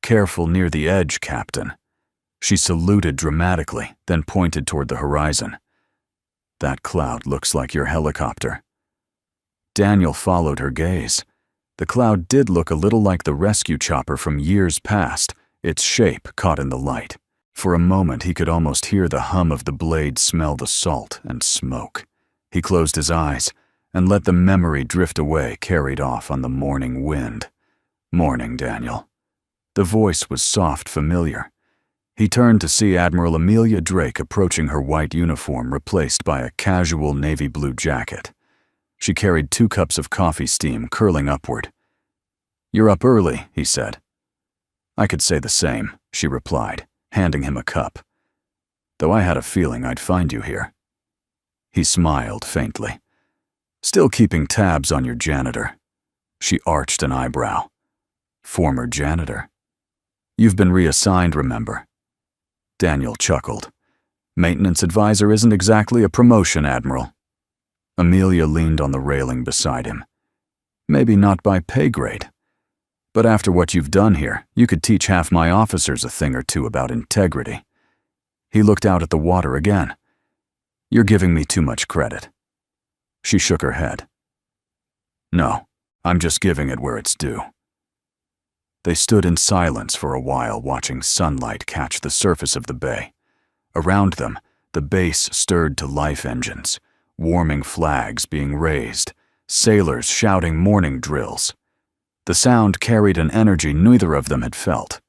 "Careful near the edge, Captain." She saluted dramatically, then pointed toward the horizon. "That cloud looks like your helicopter." Daniel followed her gaze. The cloud did look a little like the rescue chopper from years past, its shape caught in the light. For a moment he could almost hear the hum of the blade, smell the salt and smoke. He closed his eyes and let the memory drift away, carried off on the morning wind. "Morning, Daniel." The voice was soft, familiar. He turned to see Admiral Amelia Drake approaching her white uniform replaced by a casual navy blue jacket. She carried 2 cups of coffee, steam curling upward. "You're up early," he said. "I could say the same," she replied, handing him a cup. "Though I had a feeling I'd find you here." He smiled faintly. "Still keeping tabs on your janitor." She arched an eyebrow. "Former janitor. You've been reassigned, remember?" Daniel chuckled. "Maintenance advisor isn't exactly a promotion, Admiral." Amelia leaned on the railing beside him. "Maybe not by pay grade. But after what you've done here, you could teach half my officers a thing or two about integrity." He looked out at the water again. "You're giving me too much credit." She shook her head. "No, I'm just giving it where it's due." They stood in silence for a while, watching sunlight catch the surface of the bay. Around them, the base stirred to life engines, warming flags being raised, sailors shouting morning drills. The sound carried an energy neither of them had felt.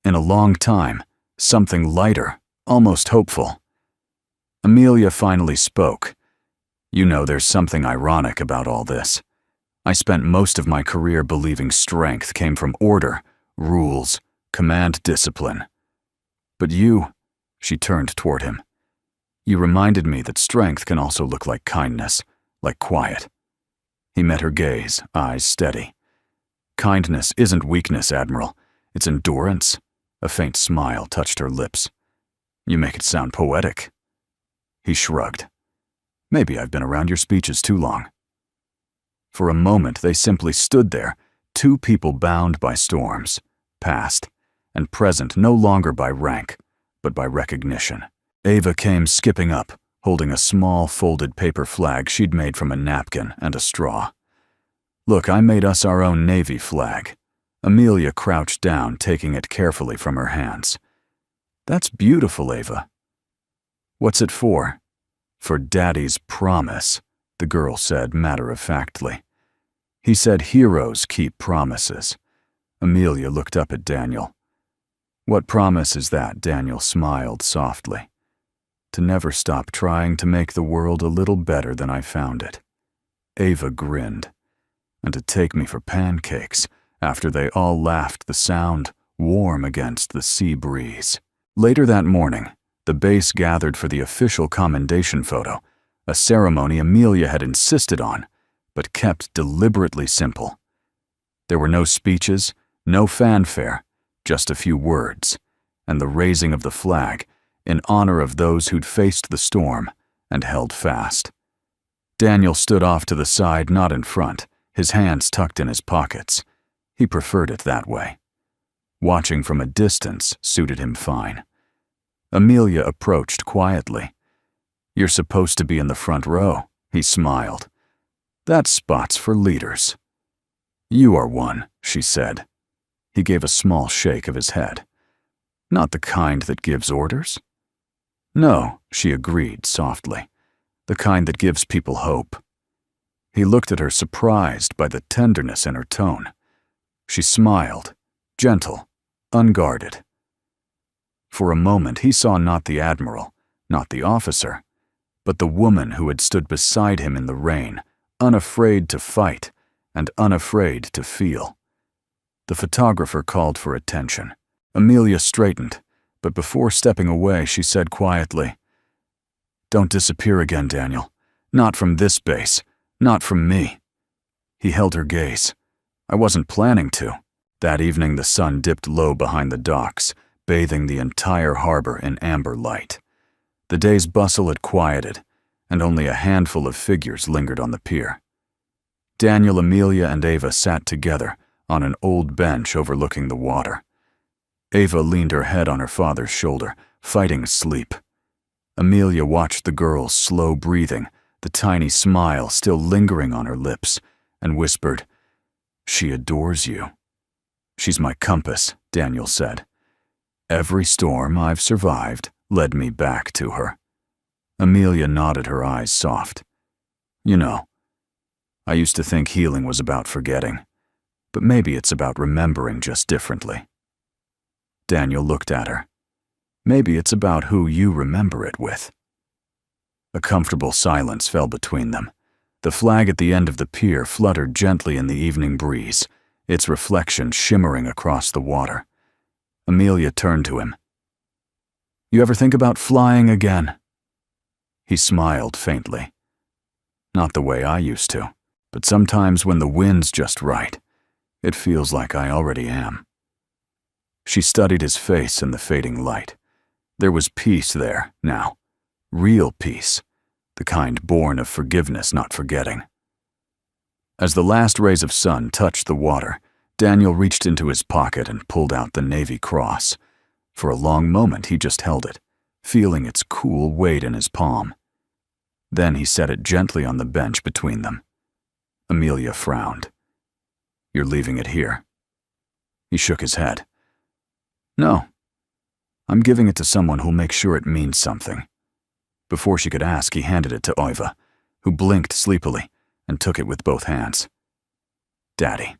In a long time, something lighter, almost hopeful. Amelia finally spoke. "You know, there's something ironic about all this. I spent most of my career believing strength came from order, rules, command discipline. But you," she turned toward him, "you reminded me that strength can also look like kindness, like quiet." He met her gaze, eyes steady. "Kindness isn't weakness, Admiral. It's endurance." A faint smile touched her lips. "You make it sound poetic." He shrugged. "Maybe I've been around your speeches too long." For a moment, they simply stood there, two people bound by storms, past and present no longer by rank, but by recognition. Ava came skipping up, holding a small folded paper flag she'd made from a napkin and a straw. "Look, I made us our own Navy flag." Amelia crouched down, taking it carefully from her hands. "That's beautiful, Ava." "What's it for?" "For Daddy's promise," the girl said matter-of-factly. "He said heroes keep promises." Amelia looked up at Daniel. "What promise is that?" Daniel smiled softly. "To never stop trying to make the world a little better than I found it." Ava grinned. "And to take me for pancakes," after they all laughed, the sound warm against the sea breeze. Later that morning, the base gathered for the official commendation photo, a ceremony Amelia had insisted on, but kept deliberately simple. There were no speeches, no fanfare, just a few words, and the raising of the flag in honor of those who'd faced the storm and held fast. Daniel stood off to the side, not in front, his hands tucked in his pockets. He preferred it that way. Watching from a distance suited him fine. Amelia approached quietly. "You're supposed to be in the front row," he smiled. "That spot's for leaders." "You are one," she said. He gave a small shake of his head. "Not the kind that gives orders?" "No," she agreed softly. "The kind that gives people hope." He looked at her, surprised by the tenderness in her tone. She smiled, gentle, unguarded. For a moment he saw not the Admiral, not the officer, but the woman who had stood beside him in the rain, unafraid to fight and unafraid to feel. The photographer called for attention. Amelia straightened, but before stepping away she said quietly, "Don't disappear again, Daniel. Not from this base, not from me." He held her gaze. "I wasn't planning to." That evening the sun dipped low behind the docks, bathing the entire harbor in amber light. The day's bustle had quieted, and only a handful of figures lingered on the pier. Daniel, Amelia, and Ava sat together on an old bench overlooking the water. Ava leaned her head on her father's shoulder, fighting sleep. Amelia watched the girl's slow breathing, the tiny smile still lingering on her lips, and whispered, "She adores you." "She's my compass," Daniel said. "Every storm I've survived led me back to her." Amelia nodded, her eyes soft. "You know, I used to think healing was about forgetting, but maybe it's about remembering just differently." Daniel looked at her. "Maybe it's about who you remember it with." A comfortable silence fell between them. The flag at the end of the pier fluttered gently in the evening breeze, its reflection shimmering across the water. Amelia turned to him. "You ever think about flying again?" He smiled faintly. "Not the way I used to, but sometimes when the wind's just right, it feels like I already am." She studied his face in the fading light. There was peace there, now. Real peace. The kind born of forgiveness, not forgetting. As the last rays of sun touched the water, Daniel reached into his pocket and pulled out the Navy Cross. For a long moment he just held it, feeling its cool weight in his palm. Then he set it gently on the bench between them. Amelia frowned. "You're leaving it here?" He shook his head. No. I'm giving it to someone who'll make sure it means something. Before she could ask, he handed it to Oiva, who blinked sleepily and took it with both hands. Daddy.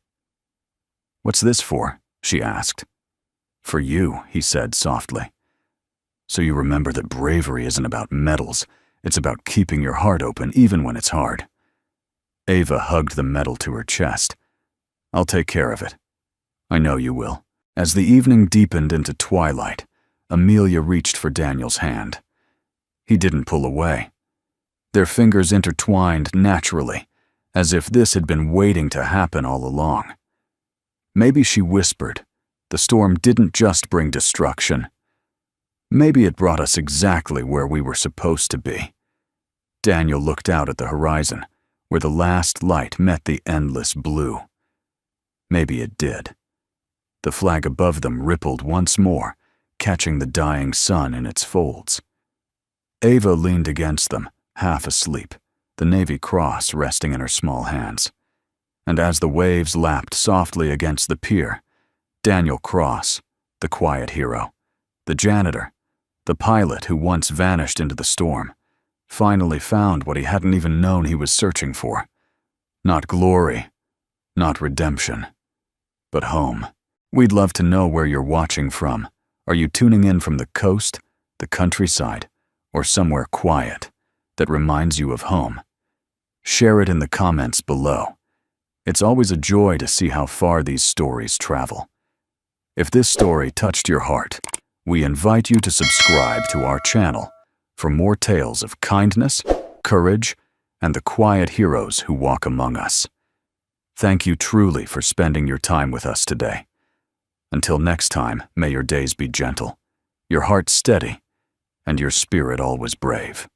What's this for? She asked. For you, he said softly. So you remember that bravery isn't about medals, it's about keeping your heart open even when it's hard. Ava hugged the medal to her chest. I'll take care of it. I know you will. As the evening deepened into twilight, Amelia reached for Daniel's hand. He didn't pull away. Their fingers intertwined naturally, as if this had been waiting to happen all along. Maybe, she whispered, the storm didn't just bring destruction. Maybe it brought us exactly where we were supposed to be. Daniel looked out at the horizon, where the last light met the endless blue. Maybe it did. The flag above them rippled once more, catching the dying sun in its folds. Ava leaned against them, half asleep, the Navy Cross resting in her small hands. And as the waves lapped softly against the pier, Daniel Cross, the quiet hero, the janitor, the pilot who once vanished into the storm, finally found what he hadn't even known he was searching for. Not glory, not redemption, but home. We'd love to know where you're watching from. Are you tuning in from the coast, the countryside, or somewhere quiet that reminds you of home? Share it in the comments below. It's always a joy to see how far these stories travel. If this story touched your heart, we invite you to subscribe to our channel for more tales of kindness, courage, and the quiet heroes who walk among us. Thank you truly for spending your time with us today. Until next time, may your days be gentle, your heart steady, and your spirit always brave.